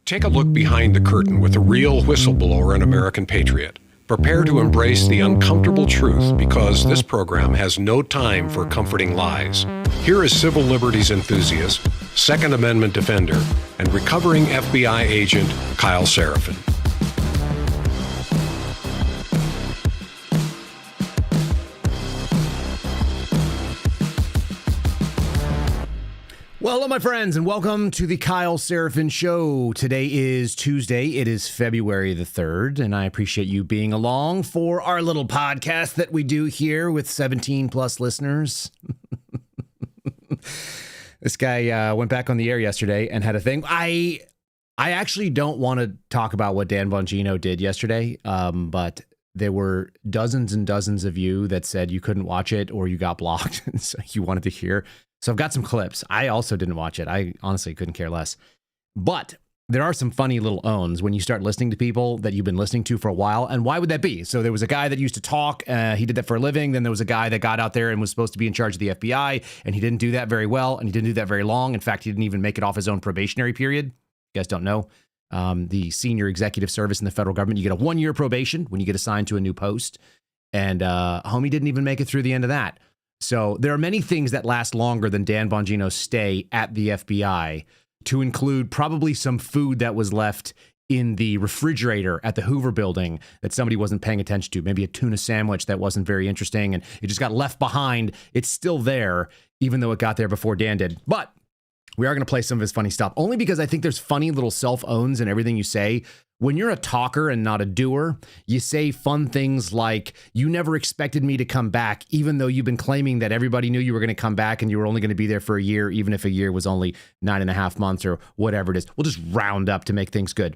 Take a look behind the curtain with a real whistleblower and American patriot. Prepare to embrace the uncomfortable truth because this program has no time for comforting lies. Here is civil liberties enthusiast, Second Amendment defender, and recovering FBI agent Kyle Seraphin. Well, hello, my friends, and welcome to the Kyle Seraphin Show. Today is Tuesday. It is February the 3rd, and I appreciate you being along for our little podcast that we do here with 17-plus listeners. This guy went back on the air yesterday and had a thing. I actually don't want to talk about what Dan Bongino did yesterday, but there were dozens and dozens of you that said you couldn't watch it or you got blocked, and so you wanted to hear. So I've got some clips. I also didn't watch it. I honestly couldn't care less. But there are some funny little owns when you start listening to people that you've been listening to for a while. And why would that be? So there was a guy that used to talk. He did that for a living. Then there was a guy that got out there and was supposed to be in charge of the FBI. And he didn't do that very well. And he didn't do that very long. In fact, he didn't even make it off his own probationary period. You guys don't know. The senior executive service in the federal government, you get a 1-year probation when you get assigned to a new post. And homie didn't even make it through the end of that. So there are many things that last longer than Dan Bongino's stay at the FBI, to include probably some food that was left in the refrigerator at the Hoover building that somebody wasn't paying attention to. Maybe a tuna sandwich that wasn't very interesting and it just got left behind. It's still there, even though it got there before Dan did. But we are going to play some of his funny stuff, only because I think there's funny little self-owns in everything you say. When you're a talker and not a doer, you say fun things like, you never expected me to come back, even though you've been claiming that everybody knew you were going to come back and you were only going to be there for a year, even if a year was only 9.5 months or whatever it is. We'll just round up to make things good.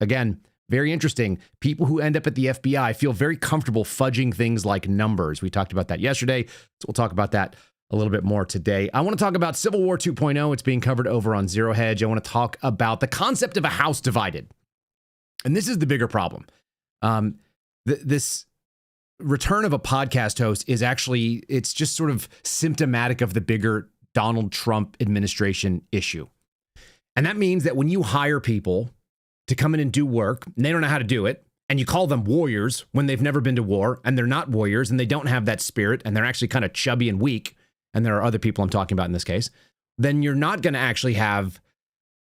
Again, very interesting. People who end up at the FBI feel very comfortable fudging things like numbers. We talked about that yesterday, so we'll talk about that a little bit more today. I want to talk about Civil War 2.0. It's being covered over on Zero Hedge. I want to talk about the concept of a house divided. And this is the bigger problem. This return of a podcast host is actually, it's just sort of symptomatic of the bigger Donald Trump administration issue. And that means that when you hire people to come in and do work, and they don't know how to do it, and you call them warriors when they've never been to war, and they're not warriors, and they don't have that spirit, and they're actually kind of chubby and weak, and there are other people I'm talking about in this case, then you're not going to actually have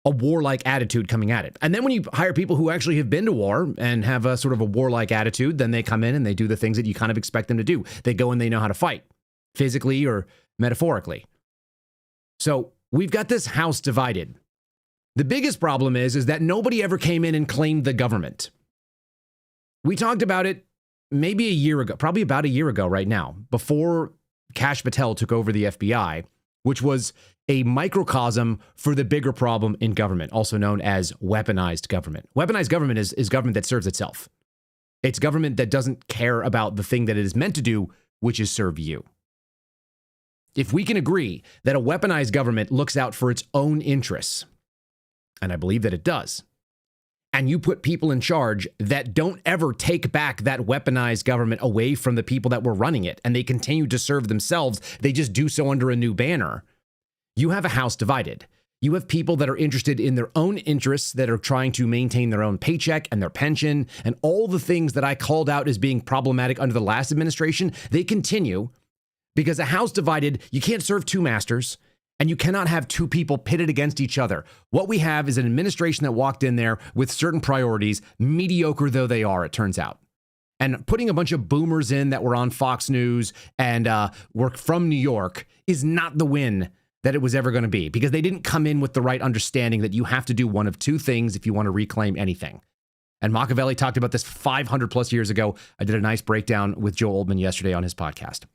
a warlike attitude coming at it. And then when you hire people who actually have been to war and have a sort of a warlike attitude, then they come in and they do the things that you kind of expect them to do. They go and they know how to fight, physically or metaphorically. So we've got this house divided. The biggest problem is that nobody ever came in and claimed the government. We talked about it maybe a year ago, probably about a year ago right now, before Kash Patel took over the FBI, which was a microcosm for the bigger problem in government, also known as weaponized government. Weaponized government is government that serves itself. It's government that doesn't care about the thing that it is meant to do, which is serve you. If we can agree that a weaponized government looks out for its own interests, and I believe that it does, and you put people in charge that don't ever take back that weaponized government away from the people that were running it, and they continue to serve themselves, they just do so under a new banner, you have a house divided. You have people that are interested in their own interests, that are trying to maintain their own paycheck and their pension, and all the things that I called out as being problematic under the last administration, they continue, because a house divided, you can't serve two masters, and you cannot have two people pitted against each other. What we have is an administration that walked in there with certain priorities, mediocre though they are, it turns out. And putting a bunch of boomers in that were on Fox News and work from New York is not the win that it was ever going to be, because they didn't come in with the right understanding that you have to do one of two things if you want to reclaim anything. And Machiavelli talked about this 500 plus years ago. I did a nice breakdown with Joe Oldman yesterday on his podcast.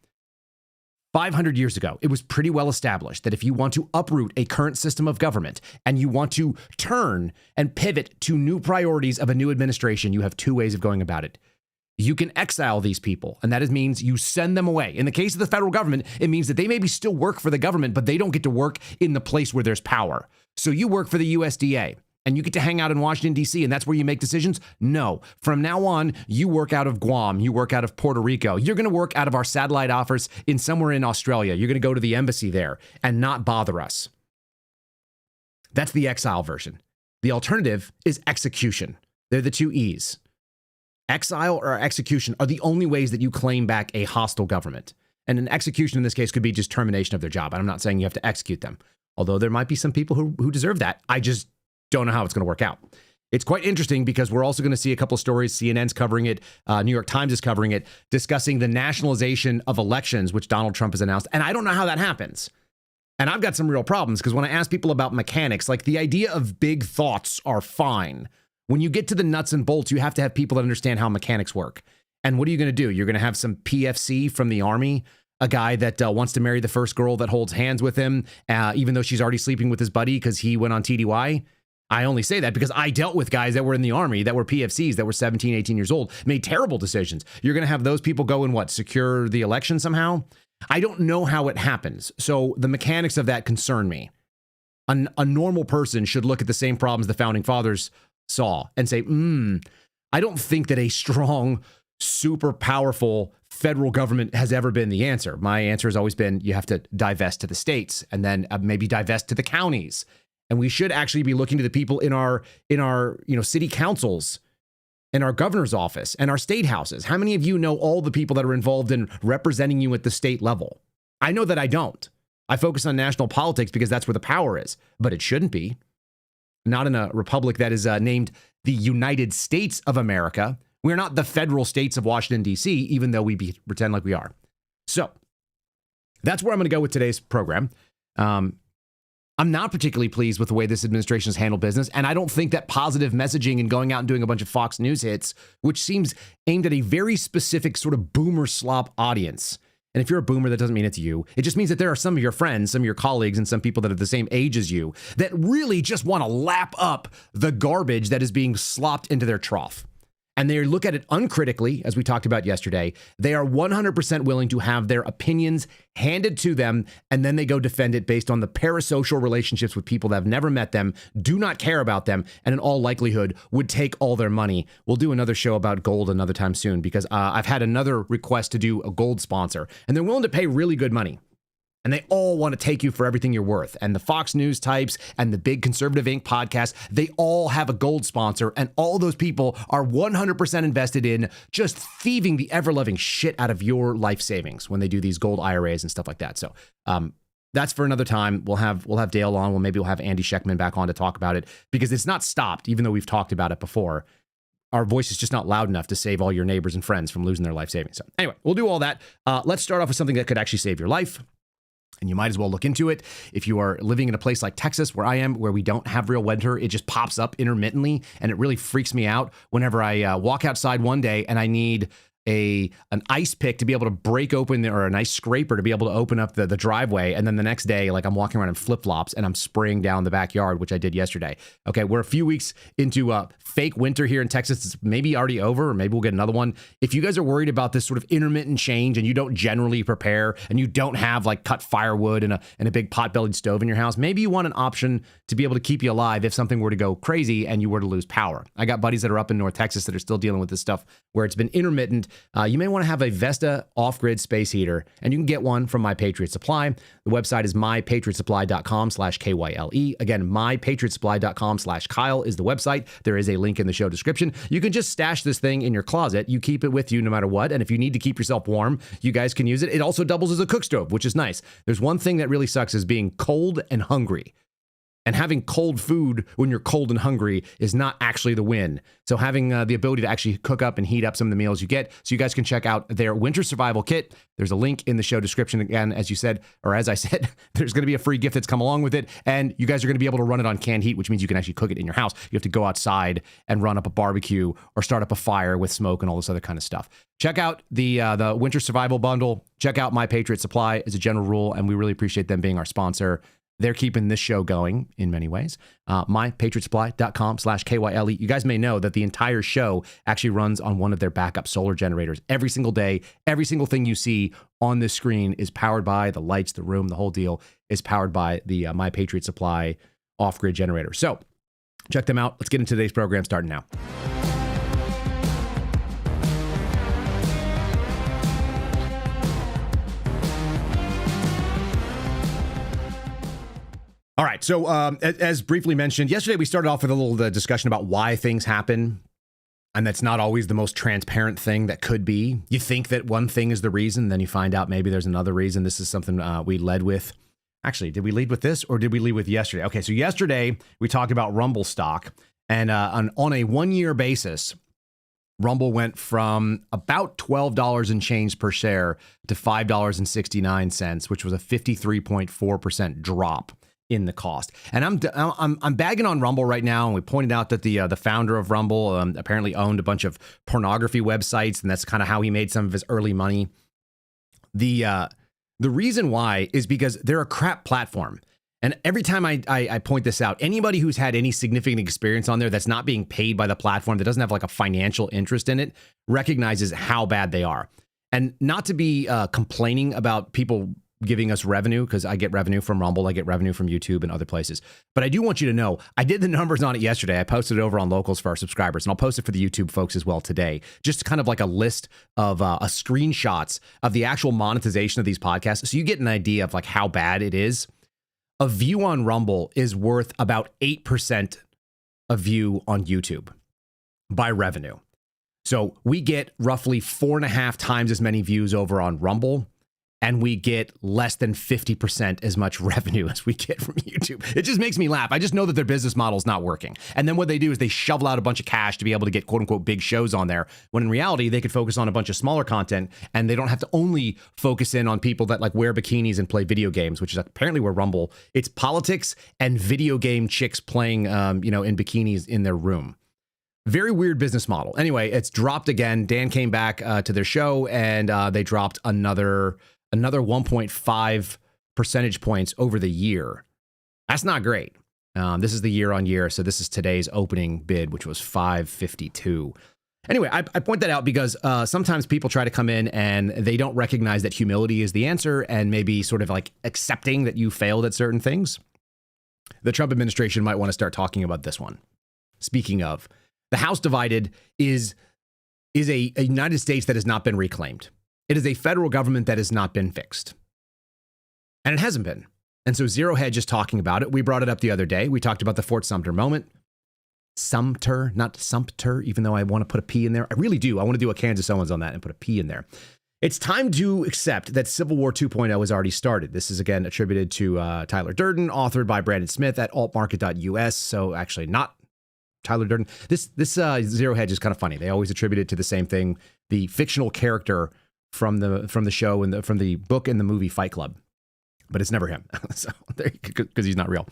500 years ago, it was pretty well established that if you want to uproot a current system of government and you want to turn and pivot to new priorities of a new administration, you have two ways of going about it. You can exile these people, and that means you send them away. In the case of the federal government, it means that they maybe still work for the government, but they don't get to work in the place where there's power. So you work for the USDA, and you get to hang out in Washington, D.C., and that's where you make decisions? No. From now on, you work out of Guam. You work out of Puerto Rico. You're going to work out of our satellite office in somewhere in Australia. You're going to go to the embassy there and not bother us. That's the exile version. The alternative is execution. They're the two E's. Exile or execution are the only ways that you claim back a hostile government. And an execution in this case could be just termination of their job. And I'm not saying you have to execute them, although there might be some people who deserve that. I just don't know how it's going to work out. It's quite interesting because we're also going to see a couple of stories. CNN's covering it. New York Times is covering it, discussing the nationalization of elections, which Donald Trump has announced. And I don't know how that happens. And I've got some real problems because when I ask people about mechanics, like the idea of big thoughts are fine. When you get to the nuts and bolts, you have to have people that understand how mechanics work. And what are you going to do? You're going to have some PFC from the Army, a guy that wants to marry the first girl that holds hands with him, even though she's already sleeping with his buddy because he went on TDY. I only say that because I dealt with guys that were in the Army, that were PFCs, that were 17, 18 years old, made terrible decisions. You're going to have those people go and secure the election somehow? I don't know how it happens. So the mechanics of that concern me. A normal person should look at the same problems the founding fathers saw and say, I don't think that a strong, super powerful federal government has ever been the answer. My answer has always been you have to divest to the states and then maybe divest to the counties. And we should actually be looking to the people in our city councils, in our governor's office, and our state houses. How many of you know all the people that are involved in representing you at the state level? I know that I don't. I focus on national politics because that's where the power is, but it shouldn't be. Not in a republic that is named the United States of America. We're not the federal states of Washington, D.C., even though we pretend like we are. So that's where I'm going to go with today's program. I'm not particularly pleased with the way this administration has handled business, and I don't think that positive messaging and going out and doing a bunch of Fox News hits, which seems aimed at a very specific sort of boomer slop audience. And if you're a boomer, that doesn't mean it's you. It just means that there are some of your friends, some of your colleagues, and some people that are the same age as you that really just want to lap up the garbage that is being slopped into their trough. And they look at it uncritically, as we talked about yesterday. They are 100% willing to have their opinions handed to them, and then they go defend it based on the parasocial relationships with people that have never met them, do not care about them, and in all likelihood would take all their money. We'll do another show about gold another time soon because I've had another request to do a gold sponsor, and they're willing to pay really good money. And they all want to take you for everything you're worth. And the Fox News types and the big Conservative Inc. podcast, they all have a gold sponsor. And all those people are 100% invested in just thieving the ever-loving shit out of your life savings when they do these gold IRAs and stuff like that. So that's for another time. We'll have Dale on. Maybe we'll have Andy Scheckman back on to talk about it because it's not stopped, even though we've talked about it before. Our voice is just not loud enough to save all your neighbors and friends from losing their life savings. So anyway, we'll do all that. Let's start off with something that could actually save your life. And you might as well look into it. If you are living in a place like Texas, where I am, where we don't have real winter, it just pops up intermittently. And it really freaks me out whenever I walk outside one day and I need an ice pick to be able to break open or an ice scraper to be able to open up the driveway. And then the next day, like I'm walking around in flip-flops and I'm spraying down the backyard, which I did yesterday. Okay, we're a few weeks into fake winter here in Texas. It's maybe already over, or maybe we'll get another one. If you guys are worried about this sort of intermittent change and you don't generally prepare and you don't have like cut firewood and a big pot-bellied stove in your house, maybe you want an option to be able to keep you alive if something were to go crazy and you were to lose power. I got buddies that are up in North Texas that are still dealing with this stuff where it's been intermittent. You may want to have a Vesta off-grid space heater, and you can get one from My Patriot Supply. The website is mypatriotsupply.com/KYLE. Again, mypatriotsupply.com/Kyle is the website. There is a link in the show description. You can just stash this thing in your closet. You keep it with you no matter what, and if you need to keep yourself warm, you guys can use it. It also doubles as a cook stove, which is nice. There's one thing that really sucks is being cold and hungry. And having cold food when you're cold and hungry is not actually the win. So having the ability to actually cook up and heat up some of the meals you get, so you guys can check out their winter survival kit. There's a link in the show description. Again, as I said, there's going to be a free gift that's come along with it. And you guys are going to be able to run it on canned heat, which means you can actually cook it in your house. You have to go outside and run up a barbecue or start up a fire with smoke and all this other kind of stuff. Check out the winter survival bundle. Check out My Patriot Supply as a general rule. And we really appreciate them being our sponsor. They're keeping this show going in many ways. mypatriotsupply.com/KYLE. You guys may know that the entire show actually runs on one of their backup solar generators. Every single day, every single thing you see on this screen is powered by the lights, the room, the whole deal is powered by the My Patriot Supply off-grid generator. So check them out. Let's get into today's program starting now. All right. So as briefly mentioned, yesterday we started off with a little discussion about why things happen. And that's not always the most transparent thing that could be. You think that one thing is the reason, then you find out maybe there's another reason. This is something we led with. Actually, did we lead with this or did we lead with yesterday? Okay, so yesterday we talked about Rumble stock. And on a 1 year basis, Rumble went from about $12 and change per share to $5.69, which was a 53.4% drop in the cost. And I'm bagging on Rumble right now, and we pointed out that the founder of Rumble apparently owned a bunch of pornography websites, and that's kind of how he made some of his early money. The reason why is because they're a crap platform. And every time I point this out, anybody who's had any significant experience on there that's not being paid by the platform, that doesn't have like a financial interest in it, recognizes how bad they are. And not to be complaining about people giving us revenue, because I get revenue from Rumble, I get revenue from YouTube and other places. But I do want you to know, I did the numbers on it yesterday. I posted it over on Locals for our subscribers, and I'll post it for the YouTube folks as well today. Just kind of like a list of screenshots of the actual monetization of these podcasts, so you get an idea of like how bad it is. A view on Rumble is worth about 8% a view on YouTube by revenue. So we get roughly 4.5 times as many views over on Rumble, and we get less than 50% as much revenue as we get from YouTube. It just makes me laugh. I just know that their business model is not working. And then what they do is they shovel out a bunch of cash to be able to get quote unquote big shows on there, when in reality, they could focus on a bunch of smaller content, and they don't have to only focus in on people that like wear bikinis and play video games, which is apparently where Rumble, it's politics and video game chicks playing, in bikinis in their room. Very weird business model. Anyway, it's dropped again. Dan came back to their show, and they dropped another 1.5 percentage points over the year. That's not great. This is the year on year. So this is today's opening bid, which was 552. Anyway, I point that out because sometimes people try to come in and they don't recognize that humility is the answer, and maybe sort of like accepting that you failed at certain things. The Trump administration might want to start talking about this one. Speaking of, the House divided is a United States that has not been reclaimed. It is a federal government that has not been fixed. And it hasn't been. And so Zero Hedge is talking about it. We brought it up the other day. We talked about the Fort Sumter moment. Sumter, not Sumpter, even though I want to put a P in there. I really do. I want to do a Kansas Owens on that and put a P in there. It's time to accept that Civil War 2.0 has already started. This is, again, attributed to Tyler Durden, authored by Brandon Smith at altmarket.us. So actually not Tyler Durden. This Zero Hedge is kind of funny. They always attribute it to the same thing, the fictional character from the show and from the book and the movie Fight Club, but it's never him. So because he's not real.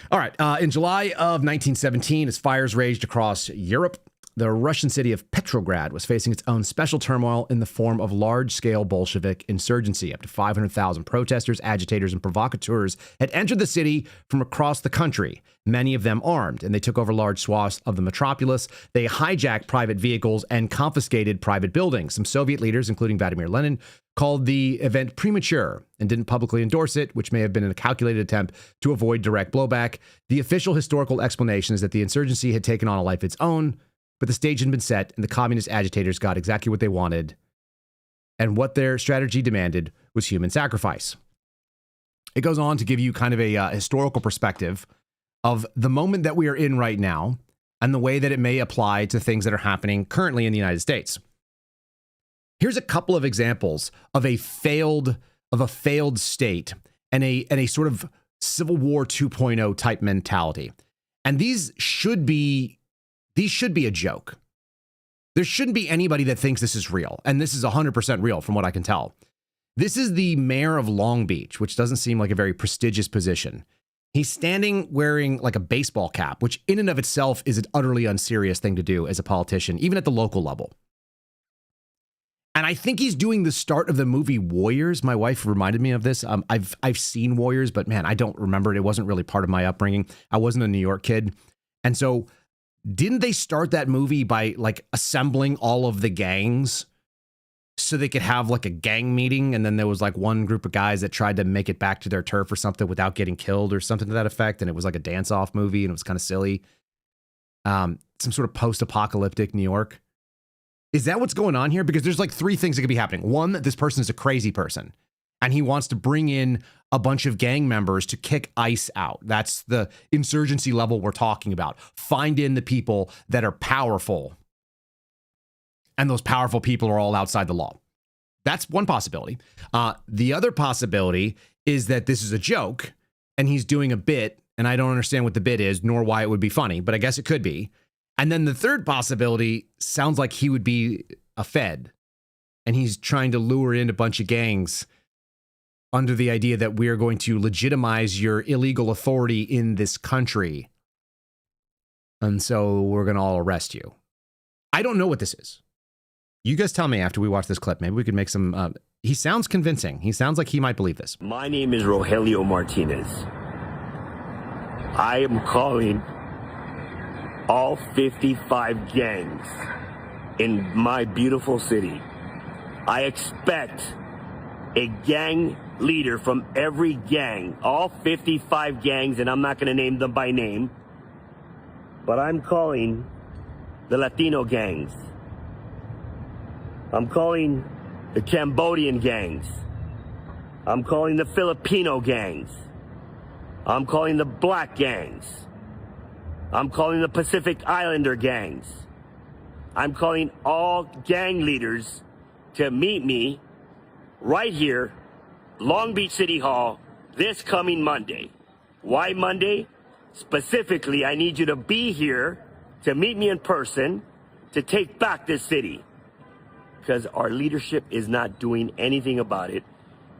All right. In July of 1917, as fires raged across Europe, the Russian city of Petrograd was facing its own special turmoil in the form of large-scale Bolshevik insurgency. Up to 500,000 protesters, agitators, and provocateurs had entered the city from across the country, many of them armed, and they took over large swaths of the metropolis. They hijacked private vehicles and confiscated private buildings. Some Soviet leaders, including Vladimir Lenin, called the event premature and didn't publicly endorse it, which may have been a calculated attempt to avoid direct blowback. The official historical explanation is that the insurgency had taken on a life of its own, but the stage had been set, and the communist agitators got exactly what they wanted. And what their strategy demanded was human sacrifice. It goes on to give you kind of a historical perspective of the moment that we are in right now and the way that it may apply to things that are happening currently in the United States. Here's a couple of examples of a failed state and a sort of Civil War 2.0 type mentality. And these should be a joke. There shouldn't be anybody that thinks this is real. And this is 100% real from what I can tell. This is the mayor of Long Beach, which doesn't seem like a very prestigious position. He's standing wearing like a baseball cap, which in and of itself is an utterly unserious thing to do as a politician, even at the local level. And I think he's doing the start of the movie Warriors. My wife reminded me of this. I've seen Warriors, but man, I don't remember it. It wasn't really part of my upbringing. I wasn't a New York kid. And so didn't they start that movie by like assembling all of the gangs so they could have like a gang meeting? And then there was like one group of guys that tried to make it back to their turf or something without getting killed or something to that effect. And it was like a dance-off movie, and it was kind of silly. Some sort of post-apocalyptic New York. Is that what's going on here? Because there's like three things that could be happening. One, that this person is a crazy person and he wants to bring in a bunch of gang members to kick ICE out. That's the insurgency level we're talking about. Find in the people that are powerful, and those powerful people are all outside the law. That's one possibility. The other possibility is that this is a joke and he's doing a bit, and I don't understand what the bit is, nor why it would be funny, but I guess it could be. And then the third possibility sounds like he would be a Fed, and he's trying to lure in a bunch of gangs under the idea that we are going to legitimize your illegal authority in this country. And so we're going to all arrest you. I don't know what this is. You guys tell me after we watch this clip. Maybe we could make some... he sounds convincing. He sounds like he might believe this. My name is Rogelio Martinez. I am calling all 55 gangs in my beautiful city. I expect a gang leader from every gang, all 55 gangs, and I'm not going to name them by name, but I'm calling the Latino gangs. I'm calling the Cambodian gangs. I'm calling the Filipino gangs. I'm calling the black gangs. I'm calling the Pacific Islander gangs. I'm calling all gang leaders to meet me right here, Long Beach City Hall, this coming Monday. Why Monday? Specifically, I need you to be here to meet me in person to take back this city, because our leadership is not doing anything about it,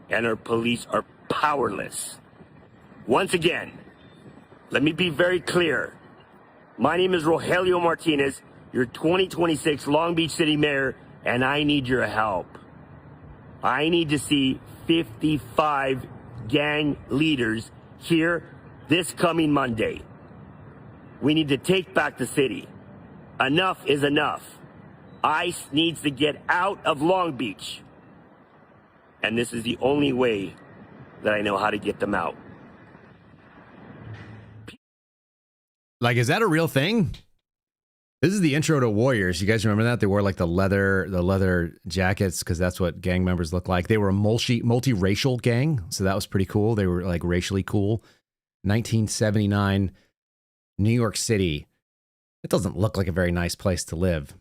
and our police are powerless. Once again, let me be very clear. My name is Rogelio Martinez, your 2026 Long Beach City Mayor, and I need your help. I need to see 55 gang leaders here this coming Monday. We need to take back the city. Enough is enough. ICE needs to get out of Long Beach. And this is the only way that I know how to get them out. Like, is that a real thing? This is the intro to Warriors. You guys remember that? They wore like the leather jackets because that's what gang members look like. They were a multiracial gang, so that was pretty cool. They were like racially cool. 1979, New York City. It doesn't look like a very nice place to live.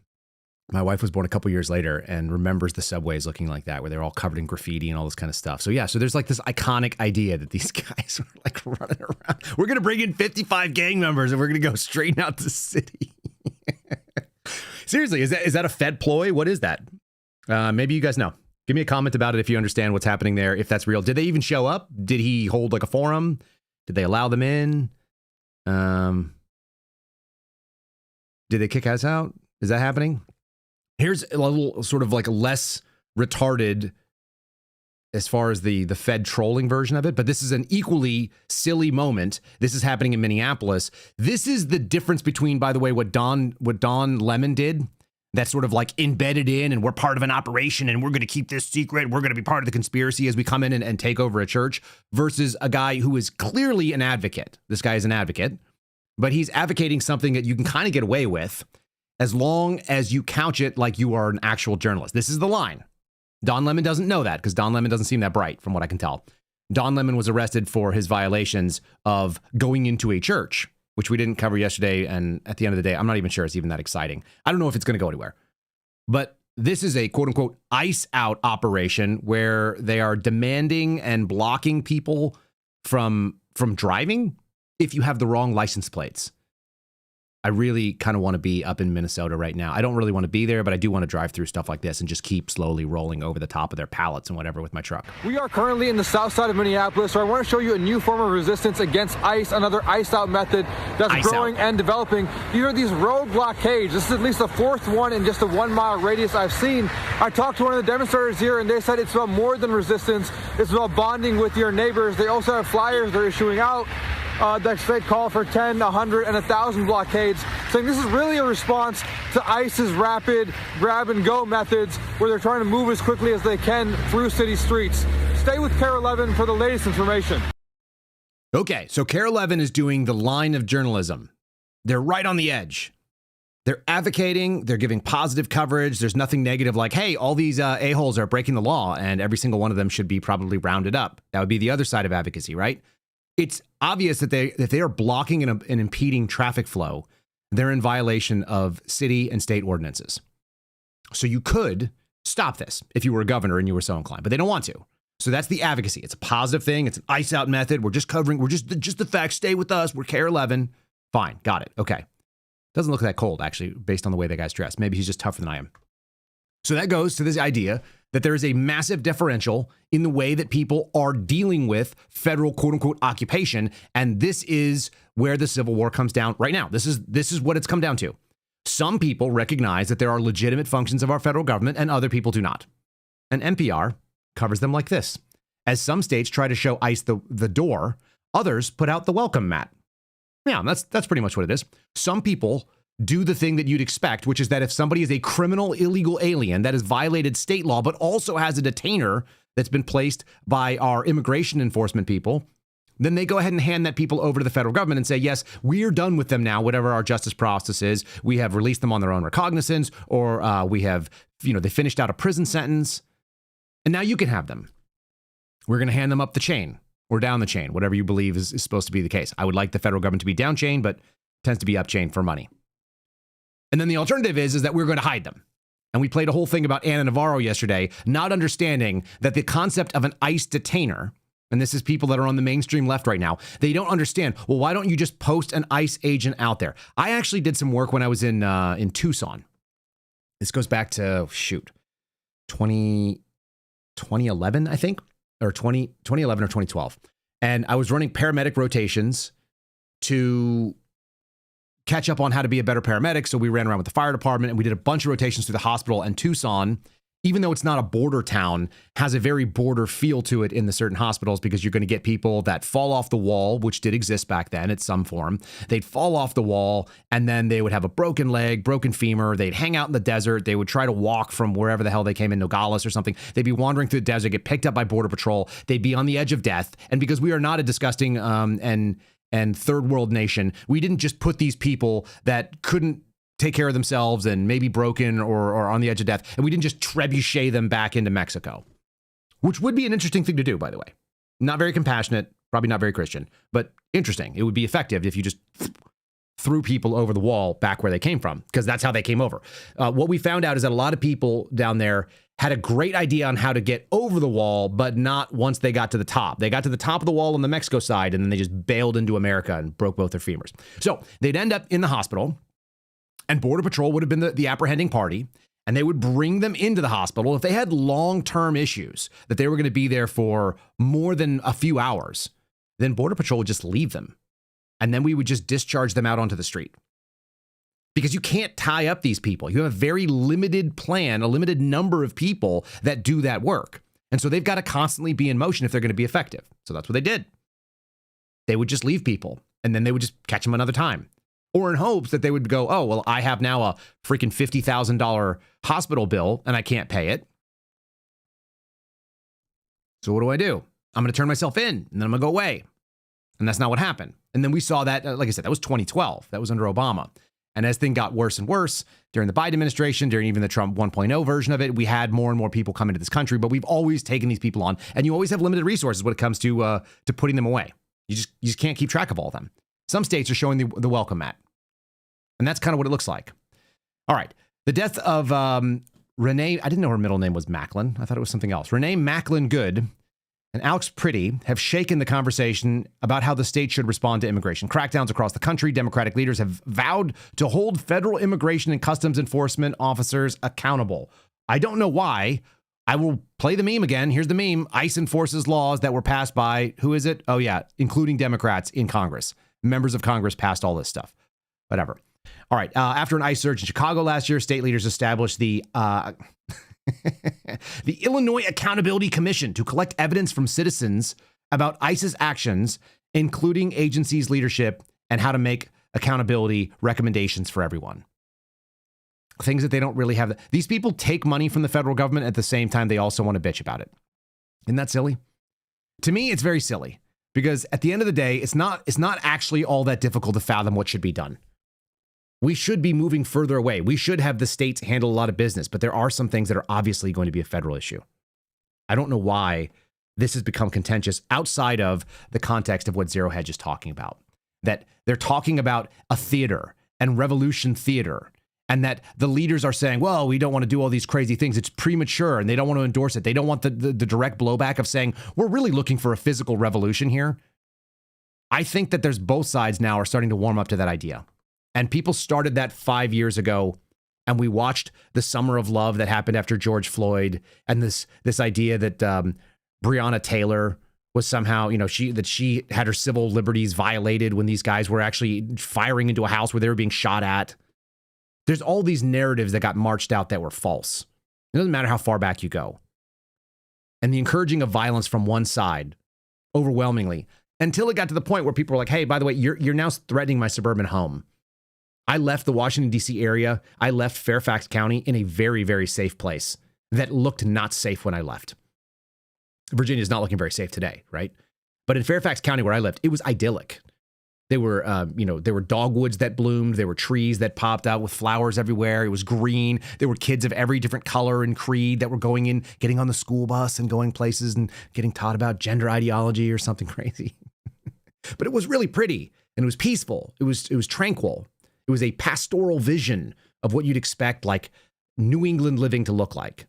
My wife was born a couple years later and remembers the subways looking like that, where they're all covered in graffiti and all this kind of stuff. So yeah, so there's like this iconic idea that these guys are like running around. We're going to bring in 55 gang members and we're going to go straighten out the city. Seriously, is that a Fed ploy? What is that? Maybe you guys know. Give me a comment about it if you understand what's happening there, if that's real. Did they even show up? Did he hold like a forum? Did they allow them in? Did they kick us out? Is that happening? Here's a little sort of like less retarded as far as the Fed trolling version of it, but this is an equally silly moment. This is happening in Minneapolis. This is the difference between, by the way, what Don Lemon did, that's sort of like embedded in, and we're part of an operation and we're going to keep this secret. We're going to be part of the conspiracy as we come in and take over a church, versus a guy who is clearly an advocate. This guy is an advocate, but he's advocating something that you can kind of get away with as long as you couch it like you are an actual journalist. This is the line. Don Lemon doesn't know that because Don Lemon doesn't seem that bright from what I can tell. Don Lemon was arrested for his violations of going into a church, which we didn't cover yesterday. And at the end of the day, I'm not even sure it's even that exciting. I don't know if it's going to go anywhere. But this is a quote unquote ICE out operation where they are demanding and blocking people from driving if you have the wrong license plates. I really kind of want to be up in Minnesota right now. I don't really want to be there, but I do want to drive through stuff like this and just keep slowly rolling over the top of their pallets and whatever with my truck. We are currently in the south side of Minneapolis, so I want to show you a new form of resistance against ICE, another ICE out method that's growing and developing. These are these road blockades. This is at least the fourth one in just a 1 mile radius I've seen. I talked to one of the demonstrators here, and they said it's about more than resistance. It's about bonding with your neighbors. They also have flyers they're issuing out that they call for 10, 100, and 1,000 blockades, saying this is really a response to ICE's rapid grab-and-go methods, where they're trying to move as quickly as they can through city streets. Stay with KARE 11 for the latest information. Okay, so KARE 11 is doing the line of journalism. They're right on the edge. They're advocating, they're giving positive coverage. There's nothing negative like, hey, all these a-holes are breaking the law and every single one of them should be probably rounded up. That would be the other side of advocacy, right? It's obvious that they are blocking and impeding traffic flow. They're in violation of city and state ordinances. So you could stop this if you were a governor and you were so inclined, but they don't want to. So that's the advocacy. It's a positive thing. It's an ice out method. We're just the facts. Stay with us. We're Care 11. Fine. Got it. Okay. Doesn't look that cold, actually, based on the way that guy's dressed. Maybe he's just tougher than I am. So that goes to this idea that there is a massive differential in the way that people are dealing with federal quote unquote occupation. And this is where the Civil War comes down right now. This is what it's come down to. Some people recognize that there are legitimate functions of our federal government and other people do not. And NPR covers them like this. As some states try to show ICE the door, others put out the welcome mat. Yeah, that's pretty much what it is. Some people do the thing that you'd expect, which is that if somebody is a criminal illegal alien that has violated state law, but also has a detainer that's been placed by our immigration enforcement people, then they go ahead and hand that people over to the federal government and say, yes, we're done with them now, whatever our justice process is. We have released them on their own recognizance, or we have, they finished out a prison sentence, and now you can have them. We're going to hand them up the chain or down the chain, whatever you believe is supposed to be the case. I would like the federal government to be down chain, but tends to be up chain for money. And then the alternative is that we're going to hide them. And we played a whole thing about Anna Navarro yesterday, not understanding that the concept of an ICE detainer, and this is people that are on the mainstream left right now, they don't understand, well, why don't you just post an ICE agent out there? I actually did some work when I was in Tucson. This goes back to, 2011, I think, or 2011 or 2012. And I was running paramedic rotations to catch up on how to be a better paramedic. So we ran around with the fire department and we did a bunch of rotations through the hospital. And Tucson, even though it's not a border town, has a very border feel to it in the certain hospitals, because you're going to get people that fall off the wall, which did exist back then at some form. They'd fall off the wall and then they would have a broken leg, broken femur. They'd hang out in the desert. They would try to walk from wherever the hell they came in, Nogales or something. They'd be wandering through the desert, get picked up by Border Patrol. They'd be on the edge of death. And because we are not a disgusting and third world nation, we didn't just put these people that couldn't take care of themselves and maybe broken or on the edge of death, and we didn't just trebuchet them back into Mexico, which would be an interesting thing to do, by the way. Not very compassionate, probably not very Christian, but interesting. It would be effective if you just threw people over the wall back where they came from, because that's how they came over. What we found out is that a lot of people down there had a great idea on how to get over the wall, but not once they got to the top. They got to the top of the wall on the Mexico side, and then they just bailed into America and broke both their femurs. So they'd end up in the hospital, and Border Patrol would have been the apprehending party, and they would bring them into the hospital. If they had long-term issues, that they were going to be there for more than a few hours, then Border Patrol would just leave them. And then we would just discharge them out onto the street. Because you can't tie up these people. You have a very limited plan, a limited number of people that do that work. And so they've got to constantly be in motion if they're going to be effective. So that's what they did. They would just leave people, and then they would just catch them another time. Or in hopes that they would go, oh, well, I have now a freaking $50,000 hospital bill and I can't pay it. So what do? I'm going to turn myself in and then I'm going to go away. And that's not what happened. And then we saw that, like I said, that was 2012. That was under Obama. And as things got worse and worse during the Biden administration, during even the Trump 1.0 version of it, we had more and more people come into this country, but we've always taken these people on, and you always have limited resources when it comes to putting them away. You just can't keep track of all of them. Some states are showing the welcome mat. And that's kind of what it looks like. All right. The death of Renee, I didn't know her middle name was Macklin. I thought it was something else. Renee Macklin Good and Alex Pretty have shaken the conversation about how the state should respond to immigration crackdowns across the country. Democratic leaders have vowed to hold federal immigration and customs enforcement officers accountable. I don't know why. I will play the meme again. Here's the meme. ICE enforces laws that were passed by, who is it? Oh, yeah, including Democrats in Congress. Members of Congress passed all this stuff. Whatever. All right. After an ICE surge in Chicago last year, state leaders established the the Illinois Accountability Commission to collect evidence from citizens about ICE's actions, including agency's leadership, and how to make accountability recommendations for everyone. Things that they don't really have. These people take money from the federal government at the same time they also want to bitch about it. Isn't that silly? To me, it's very silly, because at the end of the day, it's not actually all that difficult to fathom what should be done. We should be moving further away. We should have the states handle a lot of business, but there are some things that are obviously going to be a federal issue. I don't know why this has become contentious outside of the context of what Zero Hedge is talking about. That they're talking about a theater and revolution theater, and that the leaders are saying, well, we don't want to do all these crazy things. It's premature, and they don't want to endorse it. They don't want the direct blowback of saying, we're really looking for a physical revolution here. I think that there's both sides now are starting to warm up to that idea. And people started that 5 years ago, and we watched the summer of love that happened after George Floyd, and this idea that Breonna Taylor was somehow, she had her civil liberties violated when these guys were actually firing into a house where they were being shot at. There's all these narratives that got marched out that were false. It doesn't matter how far back you go. And the encouraging of violence from one side, overwhelmingly, until it got to the point where people were like, hey, by the way, you're now threatening my suburban home. I left the Washington, D.C. area. I left Fairfax County in a very, very safe place that looked not safe when I left. Virginia's not looking very safe today, right? But in Fairfax County where I lived, it was idyllic. There were, there were dogwoods that bloomed. There were trees that popped out with flowers everywhere. It was green. There were kids of every different color and creed that were going in, getting on the school bus and going places and getting taught about gender ideology or something crazy. But it was really pretty, and it was peaceful. It was tranquil. It was a pastoral vision of what you'd expect like New England living to look like.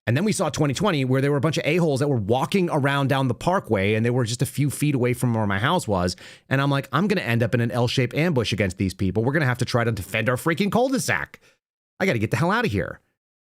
And then we saw 2020 where there were a bunch of a-holes that were walking around down the parkway, and they were just a few feet away from where my house was. And I'm like, I'm going to end up in an L-shaped ambush against these people. We're going to have to try to defend our freaking cul-de-sac. I got to get the hell out of here.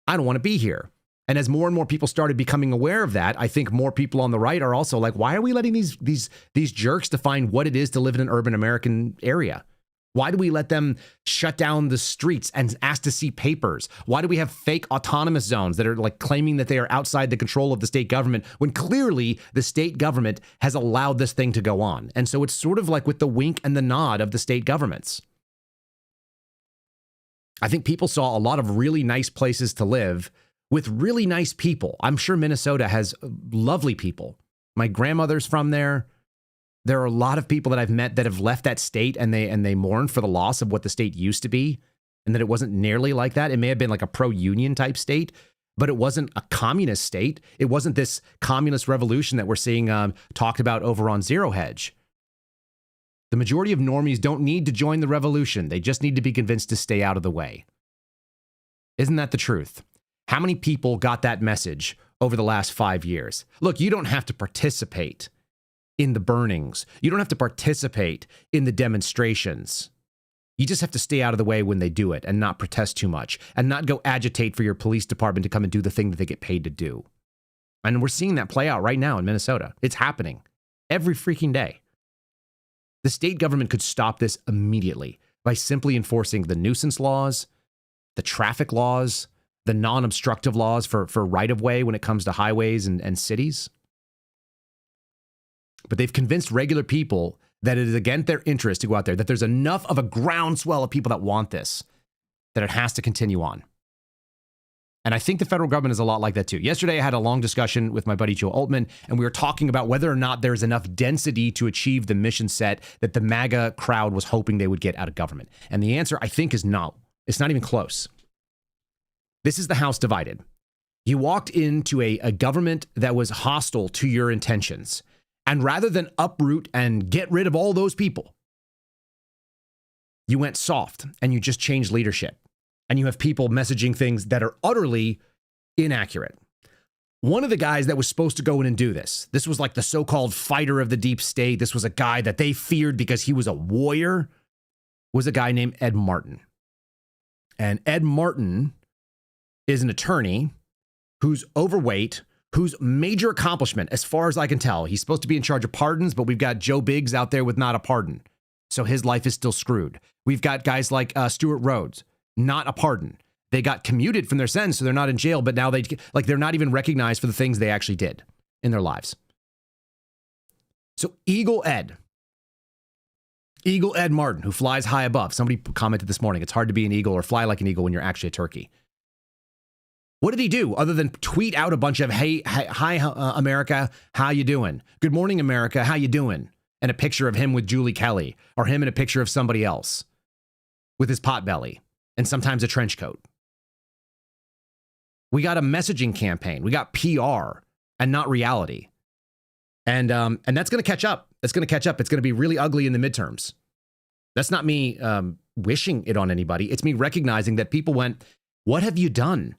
I don't want to be here. And as more and more people started becoming aware of that, I think more people on the right are also like, why are we letting these jerks define what it is to live in an urban American area? Why do we let them shut down the streets and ask to see papers? Why do we have fake autonomous zones that are like claiming that they are outside the control of the state government when clearly the state government has allowed this thing to go on? And so it's sort of like with the wink and the nod of the state governments. I think people saw a lot of really nice places to live with really nice people. I'm sure Minnesota has lovely people. My grandmother's from there. There are a lot of people that I've met that have left that state and they mourn for the loss of what the state used to be, and that it wasn't nearly like that. It may have been like a pro-union type state, but it wasn't a communist state. It wasn't this communist revolution that we're seeing talked about over on Zero Hedge. The majority of normies don't need to join the revolution. They just need to be convinced to stay out of the way. Isn't that the truth? How many people got that message over the last 5 years? Look, you don't have to participate in the burnings. You don't have to participate in the demonstrations. You just have to stay out of the way when they do it and not protest too much and not go agitate for your police department to come and do the thing that they get paid to do. And we're seeing that play out right now in Minnesota. It's happening every freaking day. The state government could stop this immediately by simply enforcing the nuisance laws, the traffic laws, the non-obstructive laws for right-of-way when it comes to highways and cities. But they've convinced regular people that it is against their interest to go out there, that there's enough of a groundswell of people that want this, that it has to continue on. And I think the federal government is a lot like that too. Yesterday, I had a long discussion with my buddy Joe Altman, and we were talking about whether or not there's enough density to achieve the mission set that the MAGA crowd was hoping they would get out of government. And the answer, I think, is no. It's not even close. This is the House divided. You walked into a government that was hostile to your intentions. And rather than uproot and get rid of all those people, you went soft and you just changed leadership. And you have people messaging things that are utterly inaccurate. One of the guys that was supposed to go in and do this was like the so-called fighter of the deep state. This was a guy that they feared because he was a warrior, was a guy named Ed Martin. And Ed Martin is an attorney who's overweight, whose major accomplishment, as far as I can tell, he's supposed to be in charge of pardons, but we've got Joe Biggs out there with not a pardon. So his life is still screwed. We've got guys like Stuart Rhodes, not a pardon. They got commuted from their sentence, so they're not in jail, but now they're not even recognized for the things they actually did in their lives. So Eagle Ed Martin, who flies high above. Somebody commented this morning, it's hard to be an eagle or fly like an eagle when you're actually a turkey. What did he do other than tweet out a bunch of, hey, hi, America, how you doing? Good morning, America, how you doing? And a picture of him with Julie Kelly or him in a picture of somebody else. with his pot belly and sometimes a trench coat. We got a messaging campaign. We got PR and not reality. And that's going to catch up. That's going to catch up. It's going to be really ugly in the midterms. That's not me wishing it on anybody. It's me recognizing that people went, what have you done?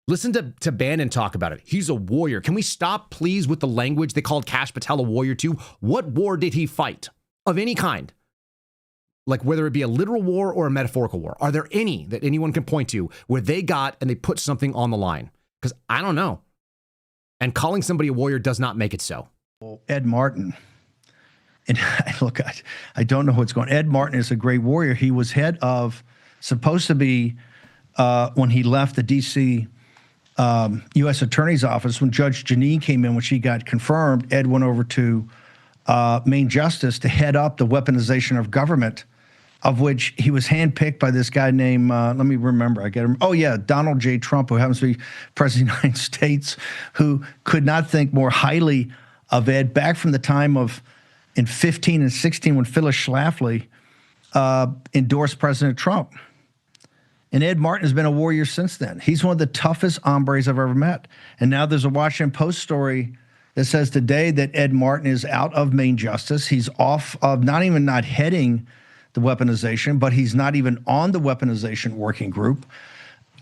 Listen to Bannon talk about it. He's a warrior. Can we stop, please, with the language? They called Kash Patel a warrior, too. What war did he fight of any kind? Like whether it be a literal war or a metaphorical war. Are there any that anyone can point to where they got and they put something on the line? Because I don't know. And calling somebody a warrior does not make it so. Ed Martin. And look, I don't know what's going on. Ed Martin is a great warrior. He was head of, supposed to be, when he left the D.C. U.S. Attorney's Office, when Judge Janine came in, when she got confirmed, Ed went over to Main Justice to head up the weaponization of government, of which he was handpicked by this guy named, let me remember, I get him. Oh, yeah, Donald J. Trump, who happens to be president of the United States, who could not think more highly of Ed back from the time of, in 15 and 16, when Phyllis Schlafly endorsed President Trump. And Ed Martin has been a warrior since then. He's one of the toughest hombres I've ever met. And now there's a Washington Post story that says today that Ed Martin is out of Main Justice. He's off of not heading the weaponization, but he's not even on the weaponization working group.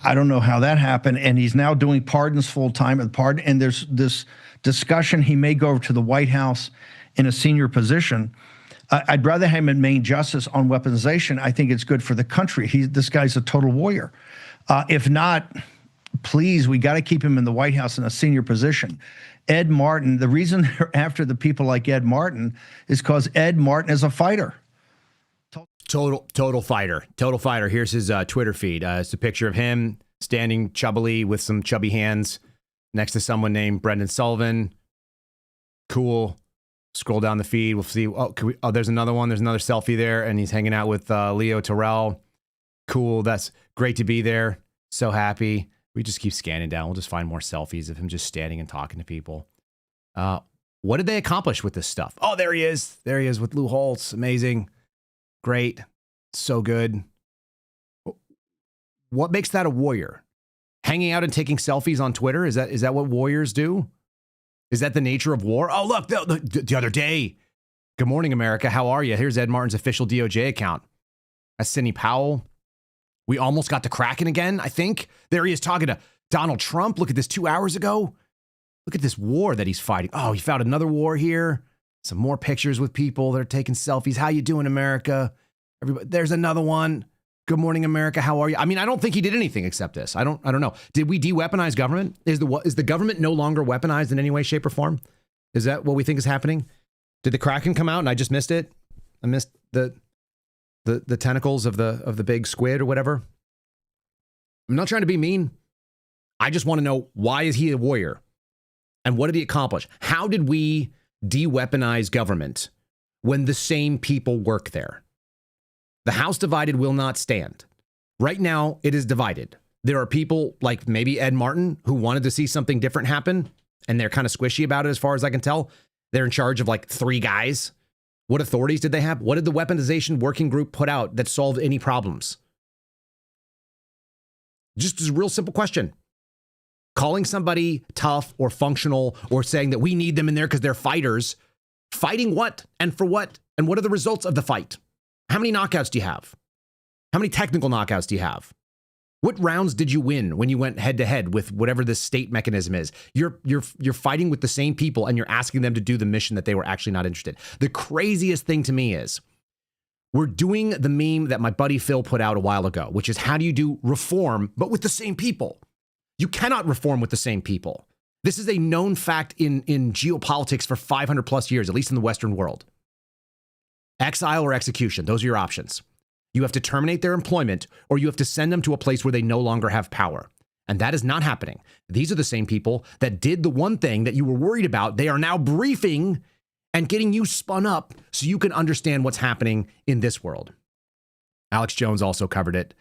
I don't know how that happened. And he's now doing pardons full time at the pardon. And there's this discussion he may go over to the White House in a senior position. I'd rather have him in Main Justice on weaponization. I think it's good for the country. This guy's a total warrior. If not, please, we got to keep him in the White House in a senior position. Ed Martin, the reason they're after the people like Ed Martin is because Ed Martin is a fighter. Total fighter. Total fighter. Here's his Twitter feed. It's a picture of him standing chubbily with some chubby hands next to someone named Brendan Sullivan. Cool. Scroll down the feed. We'll see. Oh, there's another one. There's another selfie there, and he's hanging out with Leo Terrell. Cool. That's great to be there. So happy. We just keep scanning down. We'll just find more selfies of him just standing and talking to people. What did they accomplish with this stuff? Oh, there he is. There he is with Lou Holtz. Amazing. Great. So good. What makes that a warrior? Hanging out and taking selfies on Twitter? Is that what warriors do? Is that the nature of war? Oh, look, the other day. Good morning, America. How are you? Here's Ed Martin's official DOJ account. That's Sidney Powell. We almost got to Kraken again, I think. There he is talking to Donald Trump. Look at this 2 hours ago. Look at this war that he's fighting. Oh, he found another war here. Some more pictures with people that are taking selfies. How you doing, America? Everybody, there's another one. Good morning, America. How are you? I mean, I don't think he did anything except this. I don't know. Did we de-weaponize government? Is the government no longer weaponized in any way, shape, or form? Is that what we think is happening? Did the Kraken come out and I just missed it? I missed the tentacles of the big squid or whatever. I'm not trying to be mean. I just want to know, why is he a warrior? And what did he accomplish? How did we de-weaponize government when the same people work there? The house divided will not stand. Right now, it is divided. There are people like maybe Ed Martin who wanted to see something different happen, and they're kind of squishy about it as far as I can tell. They're in charge of like 3 guys. What authorities did they have? What did the weaponization working group put out that solved any problems? Just a real simple question. Calling somebody tough or functional or saying that we need them in there because they're fighters. Fighting what and for what? And what are the results of the fight? How many knockouts do you have? How many technical knockouts do you have? What rounds did you win when you went head to head with whatever this state mechanism is? You're fighting with the same people and you're asking them to do the mission that they were actually not interested. The craziest thing to me is we're doing the meme that my buddy Phil put out a while ago, which is how do you do reform, but with the same people? You cannot reform with the same people. This is a known fact in geopolitics for 500 plus years, at least in the Western world. Exile or execution, those are your options. You have to terminate their employment or you have to send them to a place where they no longer have power. And that is not happening. These are the same people that did the one thing that you were worried about. They are now briefing and getting you spun up so you can understand what's happening in this world. Alex Jones also covered it.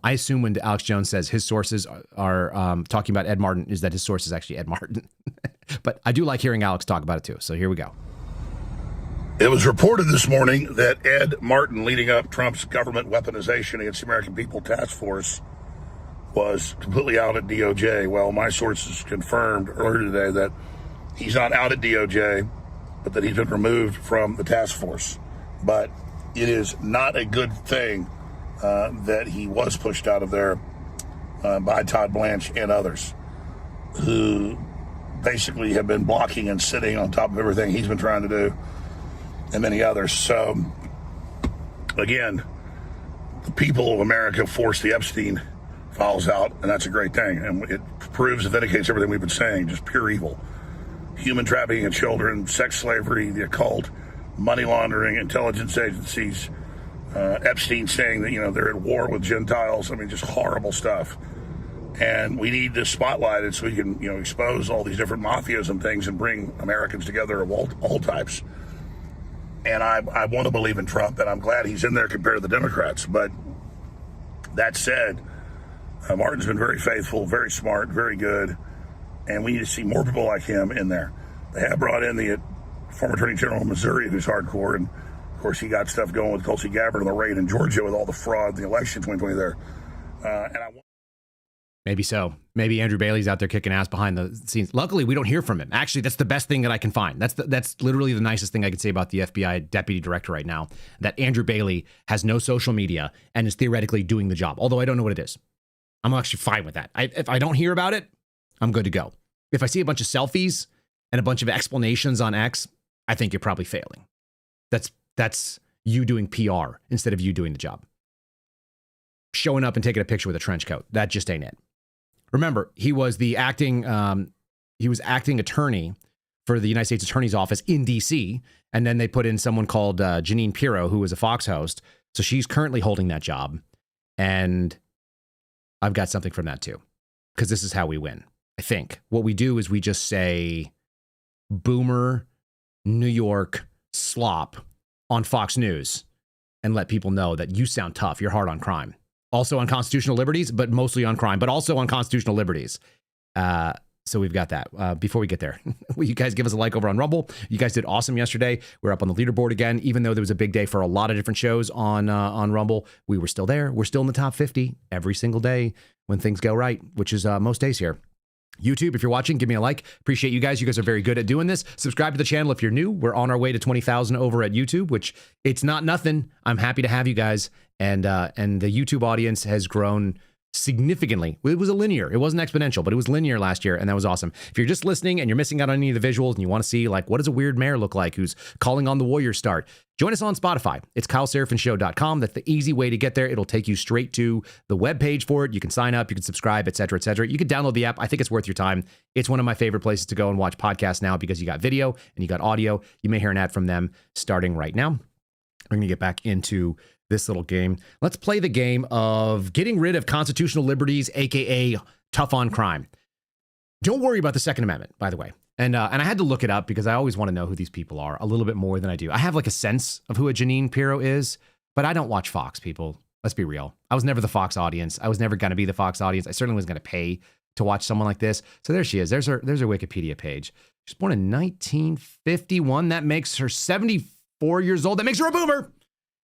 I assume when Alex Jones says his sources are talking about Ed Martin, is that his source is actually Ed Martin. But I do like hearing Alex talk about it too. So here we go. It was reported this morning that Ed Martin, leading up Trump's government weaponization against the American People Task Force, was completely out at DOJ. Well, my sources confirmed earlier today that he's not out at DOJ, but that he's been removed from the task force. But it is not a good thing that he was pushed out of there by Todd Blanche and others, who basically have been blocking and sitting on top of everything he's been trying to do, and many others. So, again, the people of America forced the Epstein files out, and that's a great thing. And it proves and vindicates everything we've been saying, just pure evil. Human trafficking of children, sex slavery, the occult, money laundering, intelligence agencies, Epstein saying that, they're at war with Gentiles. I mean, just horrible stuff. And we need this spotlighted so we can, expose all these different mafias and things and bring Americans together of all types. And I want to believe in Trump, and I'm glad he's in there compared to the Democrats. But that said, Martin's been very faithful, very smart, very good, and we need to see more people like him in there. They have brought in the former Attorney General of Missouri, who's hardcore, and of course he got stuff going with Tulsi Gabbard and the raid in Georgia with all the fraud in the election 2020 there. Maybe so. Maybe Andrew Bailey's out there kicking ass behind the scenes. Luckily, we don't hear from him. Actually, that's the best thing that I can find. That's literally the nicest thing I can say about the FBI deputy director right now, that Andrew Bailey has no social media and is theoretically doing the job, although I don't know what it is. I'm actually fine with that. If I don't hear about it, I'm good to go. If I see a bunch of selfies and a bunch of explanations on X, I think you're probably failing. That's you doing PR instead of you doing the job. Showing up and taking a picture with a trench coat. That just ain't it. Remember, he was the acting attorney for the United States Attorney's Office in D.C., and then they put in someone called Janine Pirro, who was a Fox host. So she's currently holding that job, and I've got something from that too, because this is how we win. I think what we do is we just say boomer New York slop on Fox News and let people know that you sound tough. You're hard on crime. Also on constitutional liberties, but mostly on crime, but also on constitutional liberties. So we've got that. Before we get there, will you guys give us a like over on Rumble? You guys did awesome yesterday. We're up on the leaderboard again. Even though there was a big day for a lot of different shows on Rumble, we were still there. We're still in the top 50 every single day when things go right, which is most days here. YouTube, if you're watching, give me a like. Appreciate you guys. You guys are very good at doing this. Subscribe to the channel if you're new. We're on our way to 20,000 over at YouTube, which it's not nothing. I'm happy to have you guys. And the YouTube audience has grown significantly. It was a linear. It wasn't exponential, but it was linear last year, and that was awesome. If you're just listening and you're missing out on any of the visuals and you want to see, like, what does a weird mayor look like who's calling on the Warrior start, join us on Spotify. It's KyleSeraphinShow.com. That's the easy way to get there. It'll take you straight to the webpage for it. You can sign up, you can subscribe, et cetera, et cetera. You can download the app. I think it's worth your time. It's one of my favorite places to go and watch podcasts now because you got video and you got audio. You may hear an ad from them starting right now. We're going to get back into this little game. Let's play the game of getting rid of constitutional liberties, aka tough on crime. Don't worry about the Second Amendment, by the way. And I had to look it up because I always want to know who these people are a little bit more than I do. I have like a sense of who a Janine Pirro is, but I don't watch Fox, people. Let's be real. I was never the Fox audience. I was never going to be the Fox audience. I certainly wasn't going to pay to watch someone like this. So there she is. There's her Wikipedia page. She's born in 1951. That makes her 74 years old. That makes her a boomer.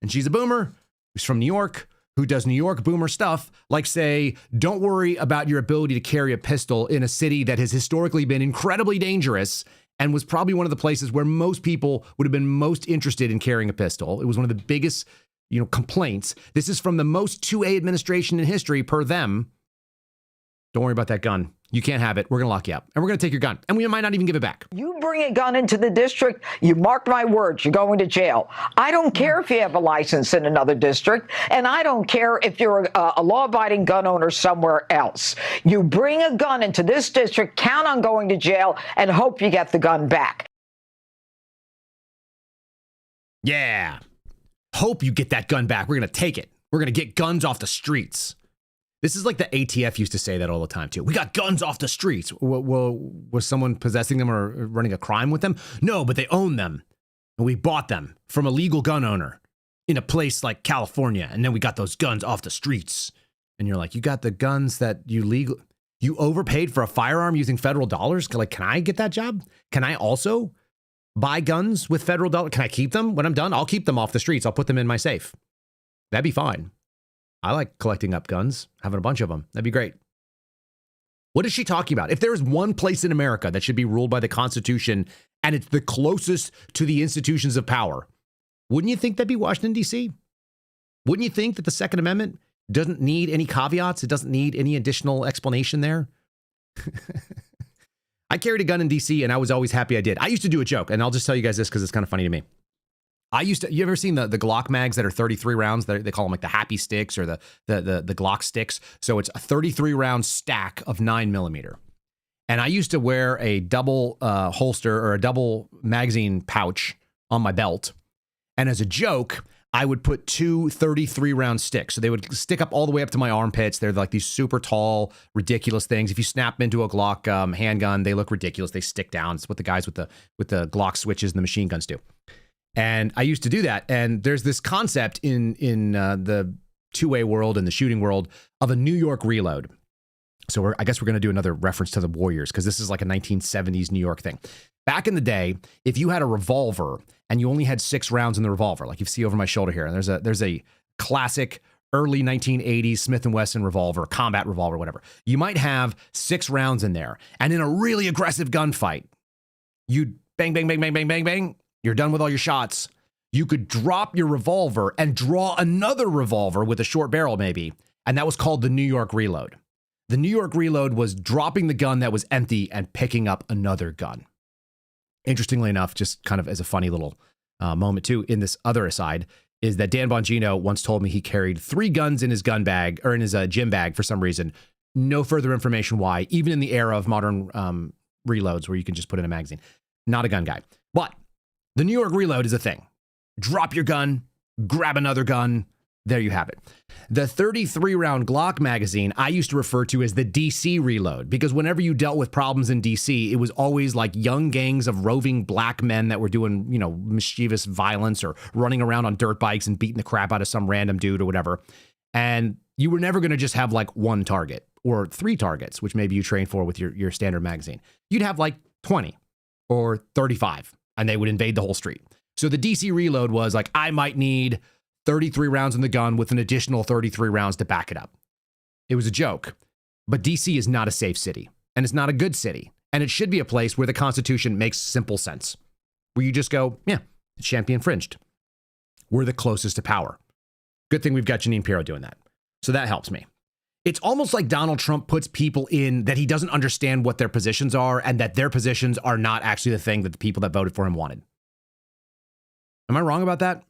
And she's a boomer who's from New York, who does New York boomer stuff, like say, don't worry about your ability to carry a pistol in a city that has historically been incredibly dangerous and was probably one of the places where most people would have been most interested in carrying a pistol. It was one of the biggest, complaints. This is from the most 2A administration in history per them. Don't worry about that gun. You can't have it. We're going to lock you up. And we're going to take your gun. And we might not even give it back. You bring a gun into the district, you marked my words, you're going to jail. I don't care if you have a license in another district, and I don't care if you're a law-abiding gun owner somewhere else. You bring a gun into this district, count on going to jail, and hope you get the gun back. Yeah. Hope you get that gun back. We're going to take it. We're going to get guns off the streets. This is like the ATF used to say that all the time, too. We got guns off the streets. Well, was someone possessing them or running a crime with them? No, but they own them. And we bought them from a legal gun owner in a place like California. And then we got those guns off the streets. And you're like, you got the guns that you overpaid for a firearm using federal dollars? Like, can I get that job? Can I also buy guns with federal dollars. Can I keep them when I'm done? I'll keep them off the streets. I'll put them in my safe. That'd be fine. I like collecting up guns, having a bunch of them. That'd be great. What is she talking about? If there is one place in America that should be ruled by the Constitution and it's the closest to the institutions of power, wouldn't you think that'd be Washington, D.C.? Wouldn't you think that the Second Amendment doesn't need any caveats? It doesn't need any additional explanation there? I carried a gun in D.C. and I was always happy I did. I used to do a joke, and I'll just tell you guys this because it's kind of funny to me. You ever seen the Glock mags that are 33 rounds? They call them like the happy sticks or the Glock sticks. So it's a 33 round stack of 9mm. And I used to wear a double holster or a double magazine pouch on my belt. And as a joke, I would put two 33 round sticks. So they would stick up all the way up to my armpits. They're like these super tall, ridiculous things. If you snap them into a Glock handgun, they look ridiculous. They stick down. It's what the guys with the Glock switches and the machine guns do. And I used to do that. And there's this concept in the two-way world and the shooting world of a New York reload. So I guess we're going to do another reference to the Warriors because this is like a 1970s New York thing. Back in the day, if you had a revolver and you only had 6 rounds in the revolver, like you see over my shoulder here, and there's a classic early 1980s Smith & Wesson revolver, combat revolver, whatever. You might have 6 rounds in there. And in a really aggressive gunfight, you bang, bang, bang, bang, bang, bang, bang. You're done with all your shots. You could drop your revolver and draw another revolver with a short barrel maybe, and that was called the New York reload. The New York reload was dropping the gun that was empty and picking up another gun. Interestingly enough, just kind of as a funny little moment too, in this other aside, is that Dan Bongino once told me he carried 3 guns in his gun bag or in his gym bag for some reason. No further information why, even in the era of modern reloads where you can just put in a magazine. Not a gun guy. But the New York reload is a thing. Drop your gun, grab another gun. There you have it. The 33 round Glock magazine I used to refer to as the DC reload because whenever you dealt with problems in DC, it was always like young gangs of roving black men that were doing, mischievous violence or running around on dirt bikes and beating the crap out of some random dude or whatever. And you were never going to just have like 1 target or 3 targets, which maybe you train for with your standard magazine. You'd have like 20 or 35 and they would invade the whole street. So the DC reload was like, I might need 33 rounds in the gun with an additional 33 rounds to back it up. It was a joke, but DC is not a safe city and it's not a good city. And it should be a place where the Constitution makes simple sense, where you just go, yeah, it shan't be infringed. We're the closest to power. Good thing we've got Janine Pirro doing that. So that helps me. It's almost like Donald Trump puts people in that he doesn't understand what their positions are and that their positions are not actually the thing that the people that voted for him wanted. Am I wrong about that?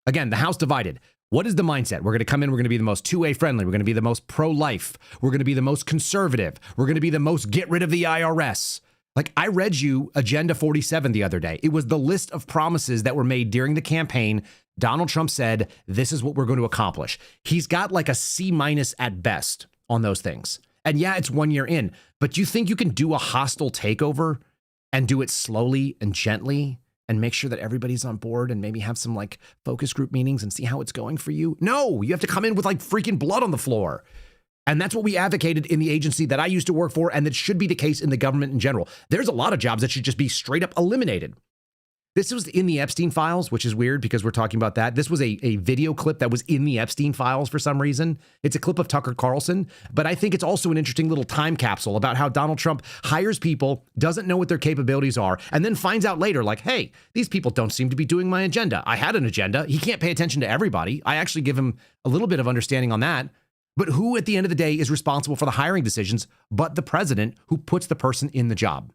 Again, the House divided. What is the mindset? We're going to come in, we're going to be the most two-way friendly. We're going to be the most pro-life. We're going to be the most conservative. We're going to be the most get rid of the IRS. Like I read you Agenda 47 the other day. It was the list of promises that were made during the campaign. Donald Trump said, this is what we're going to accomplish. He's got like a C- at best on those things. And yeah, it's 1 year in, but you think you can do a hostile takeover and do it slowly and gently and make sure that everybody's on board and maybe have some like focus group meetings and see how it's going for you? No, you have to come in with like freaking blood on the floor. And that's what we advocated in the agency that I used to work for, and that should be the case in the government in general. There's a lot of jobs that should just be straight up eliminated. This was in the Epstein files, which is weird because we're talking about that. This was a video clip that was in the Epstein files for some reason. It's a clip of Tucker Carlson, but I think it's also an interesting little time capsule about how Donald Trump hires people, doesn't know what their capabilities are, and then finds out later, like, hey, these people don't seem to be doing my agenda. I had an agenda. He can't pay attention to everybody. I actually give him a little bit of understanding on that. But who at the end of the day is responsible for the hiring decisions but the president who puts the person in the job?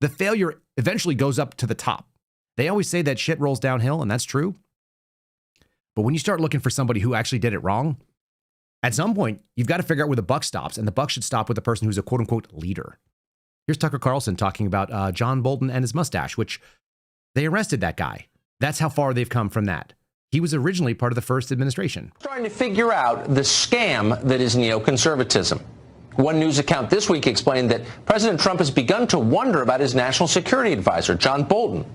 The failure eventually goes up to the top. They always say that shit rolls downhill, and that's true. But when you start looking for somebody who actually did it wrong, at some point, you've got to figure out where the buck stops, and the buck should stop with the person who's a quote-unquote leader. Here's Tucker Carlson talking about John Bolton and his mustache, which they arrested that guy. That's how far they've come from that. He was originally part of the first administration. Trying to figure out the scam that is neoconservatism. One news account this week explained that President Trump has begun to wonder about his national security advisor, John Bolton.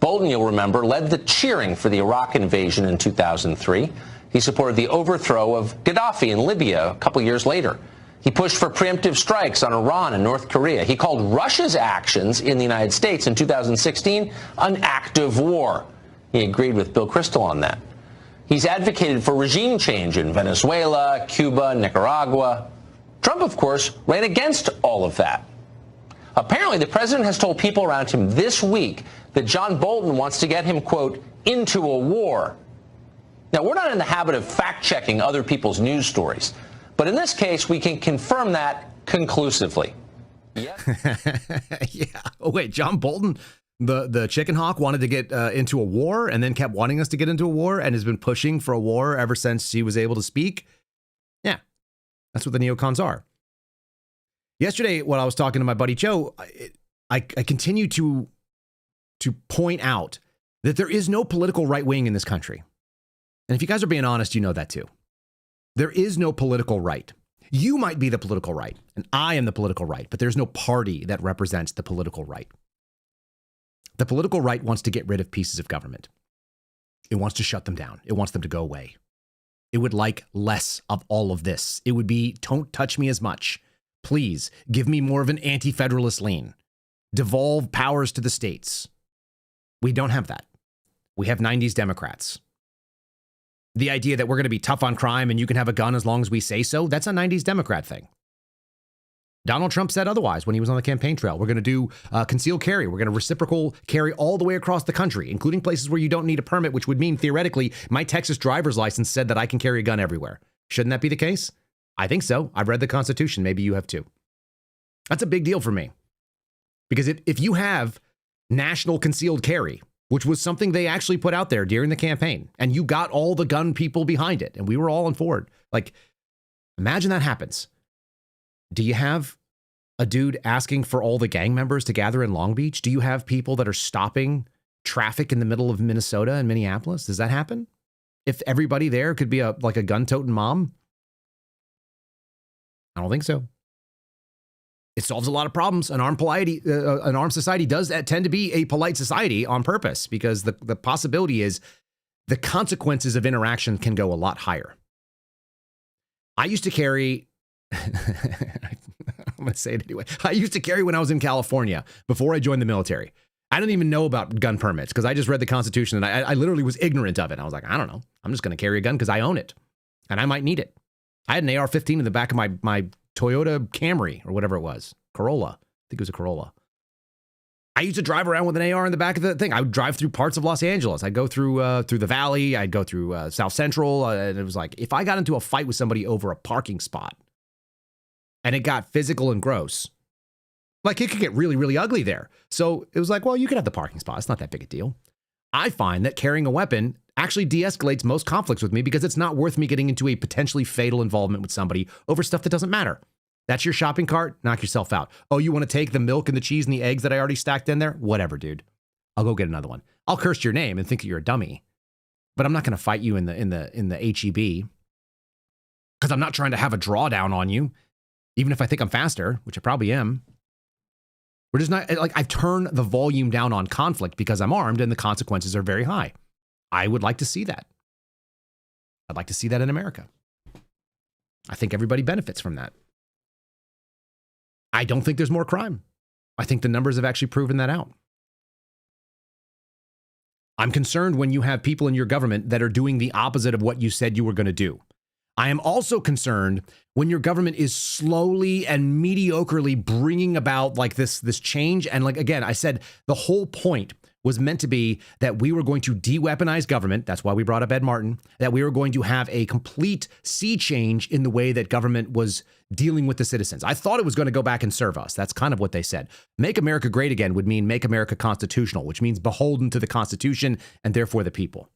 Bolton, you'll remember, led the cheering for the Iraq invasion in 2003. He supported the overthrow of Gaddafi in Libya a couple years later. He pushed for preemptive strikes on Iran and North Korea. He called Russia's actions in the United States in 2016 an act of war. He agreed with Bill Kristol on that. He's advocated for regime change in Venezuela, Cuba, Nicaragua. Trump, of course, ran against all of that. Apparently, the president has told people around him this week that John Bolton wants to get him, quote, into a war. Now, we're not in the habit of fact-checking other people's news stories, but in this case, we can confirm that conclusively. Yep. Yeah. Oh, wait, John Bolton, the chicken hawk, wanted to get into a war and then kept wanting us to get into a war and has been pushing for a war ever since he was able to speak. Yeah, that's what the neocons are. Yesterday, when I was talking to my buddy Joe, I continue to point out that there is no political right wing in this country. And if you guys are being honest, you know that too. There is no political right. You might be the political right, and I am the political right, but there's no party that represents the political right. The political right wants to get rid of pieces of government. It wants to shut them down. It wants them to go away. It would like less of all of this. It would be, don't touch me as much. Please give me more of an anti-federalist lean. Devolve powers to the states. We don't have that. We have 90s Democrats. The idea that we're going to be tough on crime and you can have a gun as long as we say so, that's a 90s Democrat thing. Donald Trump said otherwise when he was on the campaign trail. We're going to do concealed carry. We're going to reciprocal carry all the way across the country, including places where you don't need a permit, which would mean theoretically my Texas driver's license said that I can carry a gun everywhere. Shouldn't that be the case? I think so. I've read the Constitution. Maybe you have too. That's a big deal for me. Because if you have national concealed carry, which was something they actually put out there during the campaign, and you got all the gun people behind it, and we were all on board. Like, imagine that happens. Do you have a dude asking for all the gang members to gather in Long Beach? Do you have people that are stopping traffic in the middle of Minnesota and Minneapolis? Does that happen? If everybody there could be like a gun-toting mom? I don't think so. It solves a lot of problems. An armed society does tend to be a polite society on purpose, because the possibility is the consequences of interaction can go a lot higher. I used to carry, I'm going to say it anyway. I used to carry when I was in California before I joined the military. I didn't even know about gun permits because I just read the Constitution and I literally was ignorant of it. I was like, I don't know. I'm just going to carry a gun because I own it and I might need it. I had an AR-15 in the back of my Toyota Camry or whatever it was. Corolla. I think it was a Corolla. I used to drive around with an AR in the back of the thing. I would drive through parts of Los Angeles. I'd go through the valley. I'd go through South Central. And it was like, if I got into a fight with somebody over a parking spot and it got physical and gross, like it could get really, really ugly there. So it was like, well, you could have the parking spot. It's not that big a deal. I find that carrying a weapon actually de-escalates most conflicts with me because it's not worth me getting into a potentially fatal involvement with somebody over stuff that doesn't matter. That's your shopping cart. Knock yourself out. Oh, you want to take the milk and the cheese and the eggs that I already stacked in there? Whatever, dude. I'll go get another one. I'll curse your name and think that you're a dummy, but I'm not going to fight you in the HEB because I'm not trying to have a drawdown on you, even if I think I'm faster, which I probably am. We're just not like I've turned the volume down on conflict because I'm armed and the consequences are very high. I would like to see that. I'd like to see that in America. I think everybody benefits from that. I don't think there's more crime. I think the numbers have actually proven that out. I'm concerned when you have people in your government that are doing the opposite of what you said you were going to do. I am also concerned when your government is slowly and mediocrely bringing about like this change. And like, again, I said the whole point was meant to be that we were going to de-weaponize government. That's why we brought up Ed Martin, that we were going to have a complete sea change in the way that government was dealing with the citizens. I thought it was going to go back and serve us. That's kind of what they said. Make America great again would mean make America constitutional, which means beholden to the Constitution and therefore the people.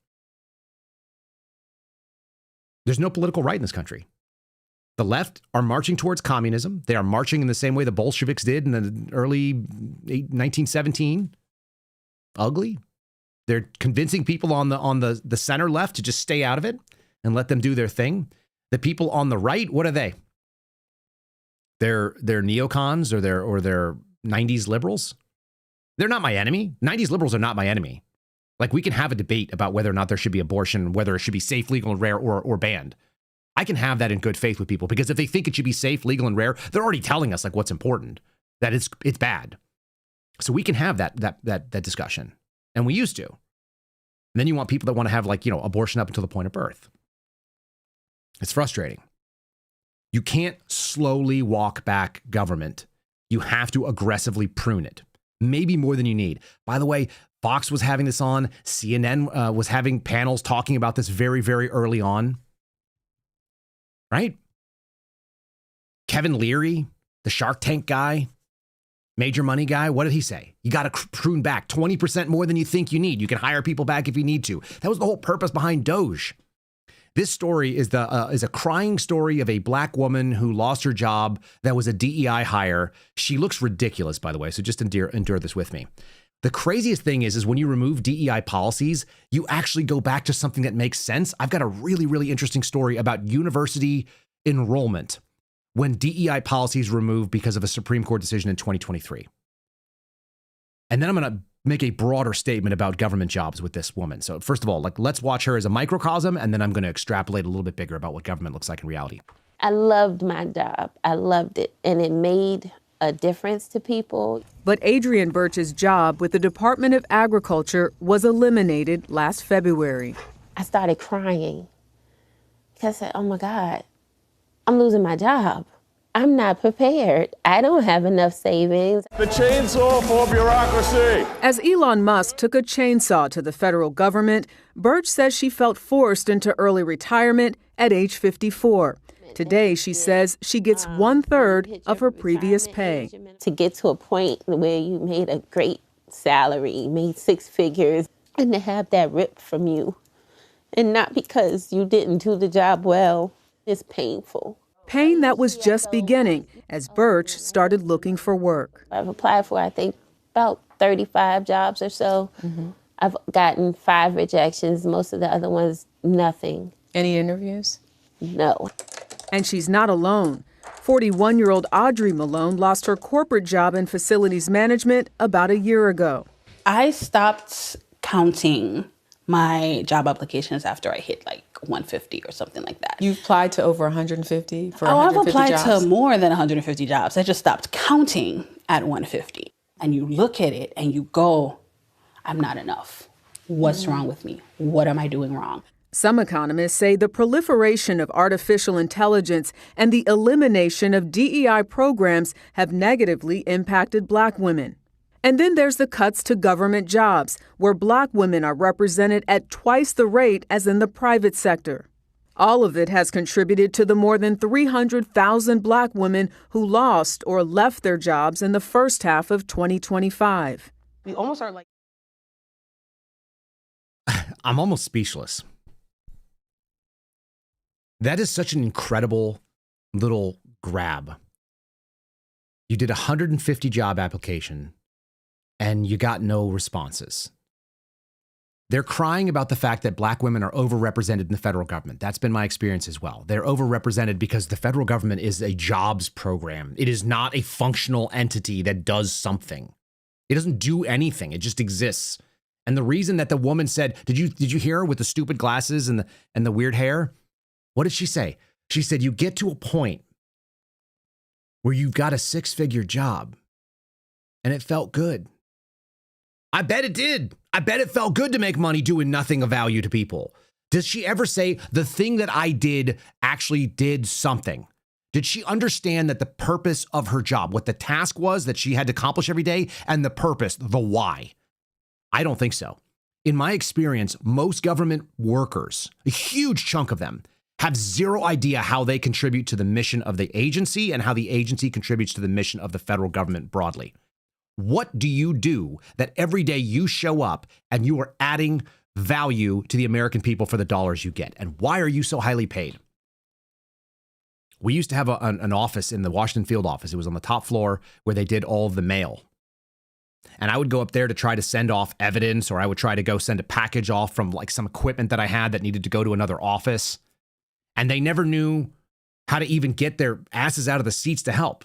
There's no political right in this country. The left are marching towards communism. They are marching in the same way the Bolsheviks did in the early 1917. Ugly. They're convincing people on the center left to just stay out of it and let them do their thing. The people on the right, what are they? They're neocons or they're 90s liberals. They're not my enemy. 90s liberals are not my enemy. Like, we can have a debate about whether or not there should be abortion, whether it should be safe, legal, and rare, or banned. I can have that in good faith with people, because if they think it should be safe, legal, and rare, they're already telling us like what's important, that it's bad. So we can have that discussion, and we used to. And then you want people that want to have abortion up until the point of birth. It's frustrating. You can't slowly walk back government. You have to aggressively prune it, maybe more than you need. By the way, Fox was having this on. CNN was having panels talking about this very, very early on. Right? Kevin Leary, the Shark Tank guy, major money guy, what did he say? You got to prune back 20% more than you think you need. You can hire people back if you need to. That was the whole purpose behind Doge. This story is a crying story of a black woman who lost her job that was a DEI hire. She looks ridiculous, by the way, so just endure this with me. The craziest thing is when you remove DEI policies, you actually go back to something that makes sense. I've got a really, really interesting story about university enrollment when DEI policies removed because of a Supreme Court decision in 2023. And then I'm going to make a broader statement about government jobs with this woman. So first of all, let's watch her as a microcosm, and then I'm going to extrapolate a little bit bigger about what government looks like in reality. I loved my job. I loved it, and it made a difference to people. But Adrienne Birch's job with the Department of Agriculture was eliminated last February. I started crying because I said, oh my God, I'm losing my job. I'm not prepared. I don't have enough savings. The chainsaw for bureaucracy. As Elon Musk took a chainsaw to the federal government, Birch says she felt forced into early retirement at age 54. Today, she says she gets 1/3 of her previous pay. To get to a point where you made a great salary, made 6 figures, and to have that ripped from you, and not because you didn't do the job well, is painful. Pain that was just beginning as Birch started looking for work. I've applied for, I think, about 35 jobs or so. I've gotten 5 rejections. Most of the other ones, nothing. Any interviews? No. And she's not alone. 41-year-old Audrey Malone lost her corporate job in facilities management about a year ago. I stopped counting my job applications after I hit 150 or something like that. You've applied to over 150 for 150 I've applied jobs? to more than 150 jobs. I just stopped counting at 150. And you look at it and you go, I'm not enough. What's wrong with me? What am I doing wrong? Some economists say the proliferation of artificial intelligence and the elimination of DEI programs have negatively impacted Black women. And then there's the cuts to government jobs, where Black women are represented at twice the rate as in the private sector. All of it has contributed to the more than 300,000 Black women who lost or left their jobs in the first half of 2025. We almost are I'm almost speechless. That is such an incredible little grab. You did 150 job application and you got no responses. They're crying about the fact that Black women are overrepresented in the federal government. That's been my experience as well. They're overrepresented because the federal government is a jobs program. It is not a functional entity that does something. It doesn't do anything. It just exists. And the reason that the woman said, did you hear her with the stupid glasses and the weird hair? What did she say? She said, you get to a point where you've got a 6-figure job and it felt good. I bet it did. I bet it felt good to make money doing nothing of value to people. Does she ever say the thing that I did actually did something? Did she understand that the purpose of her job, what the task was that she had to accomplish every day, and the purpose, the why? I don't think so. In my experience, most government workers, a huge chunk of them, have zero idea how they contribute to the mission of the agency and how the agency contributes to the mission of the federal government broadly. What do you do that every day you show up and you are adding value to the American people for the dollars you get? And why are you so highly paid? We used to have an office in the Washington field office. It was on the top floor where they did all of the mail. And I would go up there to try to send off evidence, or I would try to go send a package off from some equipment that I had that needed to go to another office. And they never knew how to even get their asses out of the seats to help.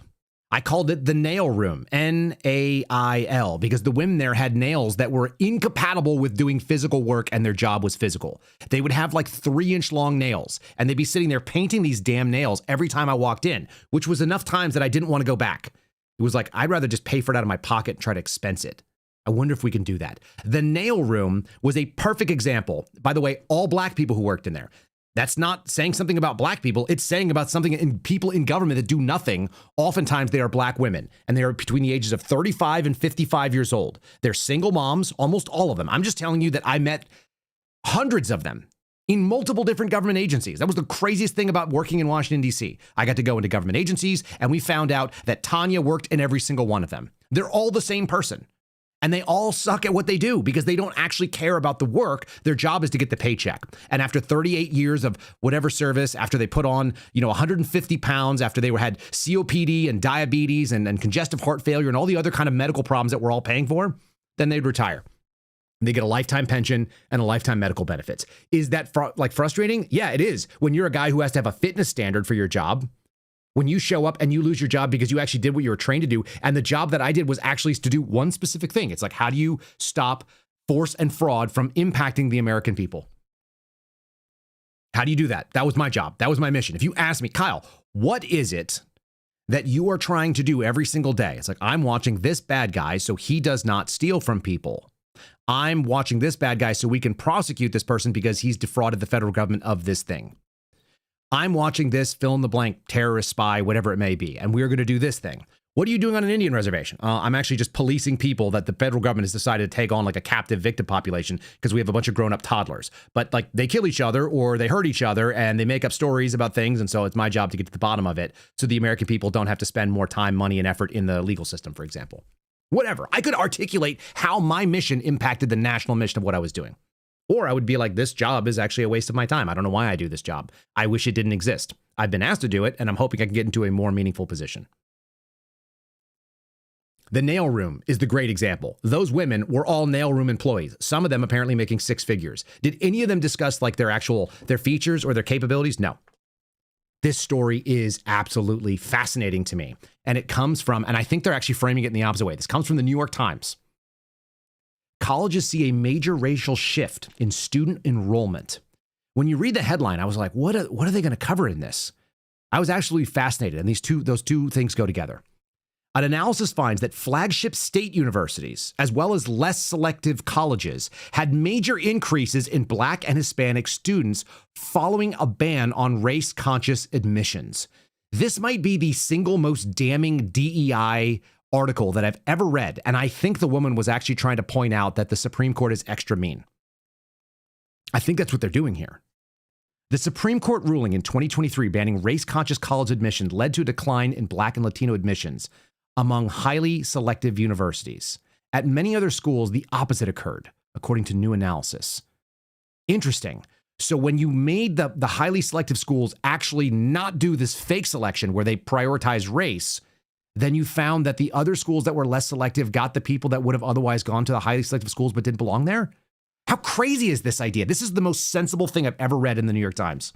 I called it the nail room, Nail, because the women there had nails that were incompatible with doing physical work and their job was physical. They would have like 3-inch long nails and they'd be sitting there painting these damn nails every time I walked in, which was enough times that I didn't want to go back. It was like, I'd rather just pay for it out of my pocket and try to expense it. I wonder if we can do that. The nail room was a perfect example. By the way, all black people who worked in there. That's not saying something about black people. It's saying about something in people in government that do nothing. Oftentimes they are black women and they are between the ages of 35 and 55 years old. They're single moms, almost all of them. I'm just telling you that I met hundreds of them in multiple different government agencies. That was the craziest thing about working in Washington, D.C. I got to go into government agencies and we found out that Tanya worked in every single one of them. They're all the same person. And they all suck at what they do because they don't actually care about the work. Their job is to get the paycheck. And after 38 years of whatever service, after they put on, 150 pounds, after they had COPD and diabetes and congestive heart failure and all the other kind of medical problems that we're all paying for, then they'd retire. They get a lifetime pension and a lifetime medical benefits. Is that frustrating? Yeah, it is. When you're a guy who has to have a fitness standard for your job, when you show up and you lose your job because you actually did what you were trained to do, and the job that I did was actually to do one specific thing. It's like, how do you stop force and fraud from impacting the American people? How do you do that? That was my job. That was my mission. If you ask me, Kyle, what is it that you are trying to do every single day? It's like, I'm watching this bad guy so he does not steal from people. I'm watching this bad guy so we can prosecute this person because he's defrauded the federal government of this thing. I'm watching this fill in the blank terrorist spy, whatever it may be, and we're going to do this thing. What are you doing on an Indian reservation? I'm actually just policing people that the federal government has decided to take on like a captive victim population because we have a bunch of grown-up toddlers. But like they kill each other or they hurt each other and they make up stories about things. And so it's my job to get to the bottom of it so the American people don't have to spend more time, money, and effort in the legal system, for example. Whatever. I could articulate how my mission impacted the national mission of what I was doing. Or I would be like, this job is actually a waste of my time. I don't know why I do this job. I wish it didn't exist. I've been asked to do it, and I'm hoping I can get into a more meaningful position. The nail room is the great example. Those women were all nail room employees. Some of them apparently making 6 figures. Did any of them discuss like their features or their capabilities? No. This story is absolutely fascinating to me. And it comes from, and I think they're actually framing it in the opposite way. This comes from the New York Times. Colleges see a major racial shift in student enrollment. When you read the headline, I was like, what are they going to cover in this? I was absolutely fascinated, and those two things go together. An analysis finds that flagship state universities, as well as less selective colleges, had major increases in Black and Hispanic students following a ban on race-conscious admissions. This might be the single most damning DEI article that I've ever read, and I think the woman was actually trying to point out that the Supreme Court is extra mean. I think that's what they're doing here. The Supreme Court ruling in 2023 banning race-conscious college admission led to a decline in Black and Latino admissions among highly selective universities. At many other schools, the opposite occurred, according to new analysis. Interesting. So when you made the highly selective schools actually not do this fake selection where they prioritize race, then you found that the other schools that were less selective got the people that would have otherwise gone to the highly selective schools but didn't belong there? How crazy is this idea? This is the most sensible thing I've ever read in the New York Times.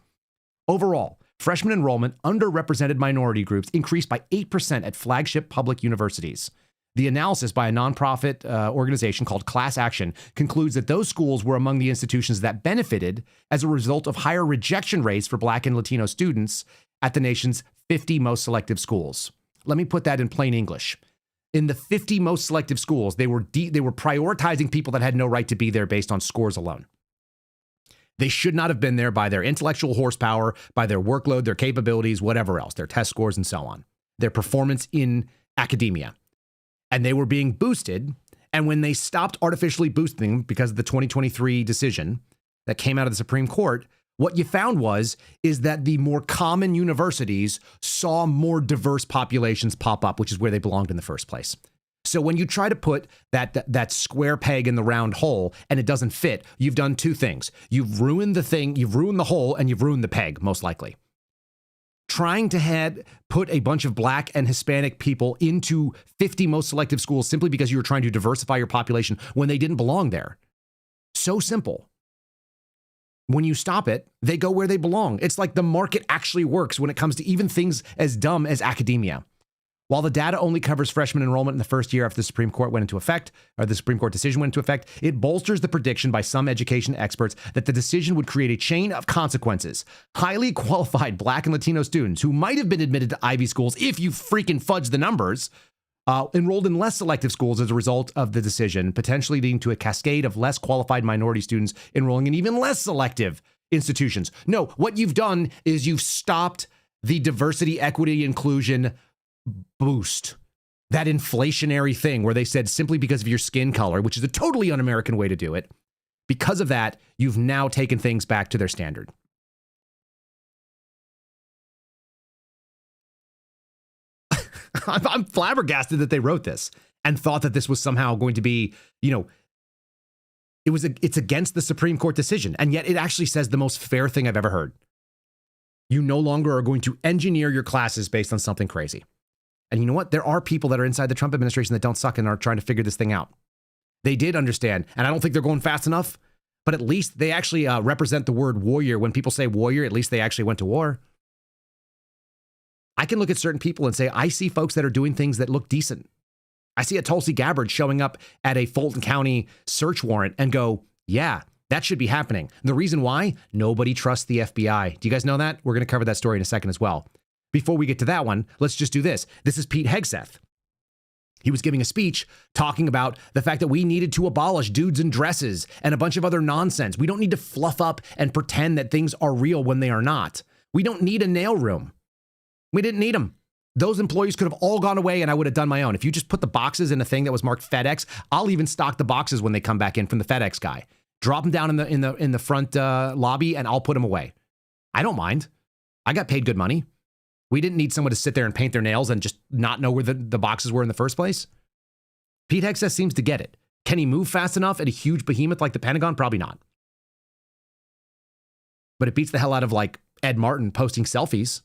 Overall, freshman enrollment, underrepresented minority groups increased by 8% at flagship public universities. The analysis by a nonprofit organization called Class Action concludes that those schools were among the institutions that benefited as a result of higher rejection rates for Black and Latino students at the nation's 50 most selective schools. Let me put that in plain English. In the 50 most selective schools, they were prioritizing people that had no right to be there based on scores alone. They should not have been there by their intellectual horsepower, by their workload, their capabilities, whatever else, their test scores and so on, their performance in academia. And they were being boosted. And when they stopped artificially boosting them because of the 2023 decision that came out of the Supreme Court, what you found is that the more common universities saw more diverse populations pop up, which is where they belonged in the first place. So when you try to put that square peg in the round hole and it doesn't fit, you've done two things. You've ruined the thing, you've ruined the hole, and you've ruined the peg, most likely. Trying to put a bunch of Black and Hispanic people into 50 most selective schools simply because you were trying to diversify your population when they didn't belong there. So simple. When you stop it, they go where they belong. It's like the market actually works when it comes to even things as dumb as academia. While the data only covers freshman enrollment in the first year after the Supreme Court went into effect, or the Supreme Court decision went into effect, it bolsters the prediction by some education experts that the decision would create a chain of consequences. Highly qualified Black and Latino students who might have been admitted to Ivy schools if you freaking fudge the numbers, enrolled in less selective schools as a result of the decision, potentially leading to a cascade of less qualified minority students enrolling in even less selective institutions. No, what you've done is you've stopped the diversity, equity, inclusion boost, that inflationary thing where they said simply because of your skin color, which is a totally un-American way to do it, because of that, you've now taken things back to their standard. I'm flabbergasted that they wrote this and thought that this was somehow going to be, it's against the Supreme Court decision. And yet it actually says the most fair thing I've ever heard. You no longer are going to engineer your classes based on something crazy. And you know what? There are people that are inside the Trump administration that don't suck and are trying to figure this thing out. They did understand, and I don't think they're going fast enough, but at least they actually represent the word warrior. When people say warrior, at least they actually went to war. I can look at certain people and say, I see folks that are doing things that look decent. I see a Tulsi Gabbard showing up at a Fulton County search warrant and go, yeah, that should be happening. And the reason why? Nobody trusts the FBI. Do you guys know that? We're going to cover that story in a second as well. Before we get to that one, let's just do this. This is Pete Hegseth. He was giving a speech talking about the fact that we needed to abolish dudes in dresses and a bunch of other nonsense. We don't need to fluff up and pretend that things are real when they are not. We don't need a nail room. We didn't need them. Those employees could have all gone away and I would have done my own. If you just put the boxes in a thing that was marked FedEx, I'll even stock the boxes when they come back in from the FedEx guy. Drop them down in the front lobby and I'll put them away. I don't mind. I got paid good money. We didn't need someone to sit there and paint their nails and just not know where the boxes were in the first place. Pete Hegseth seems to get it. Can he move fast enough at a huge behemoth like the Pentagon? Probably not. But it beats the hell out of like Ed Martin posting selfies.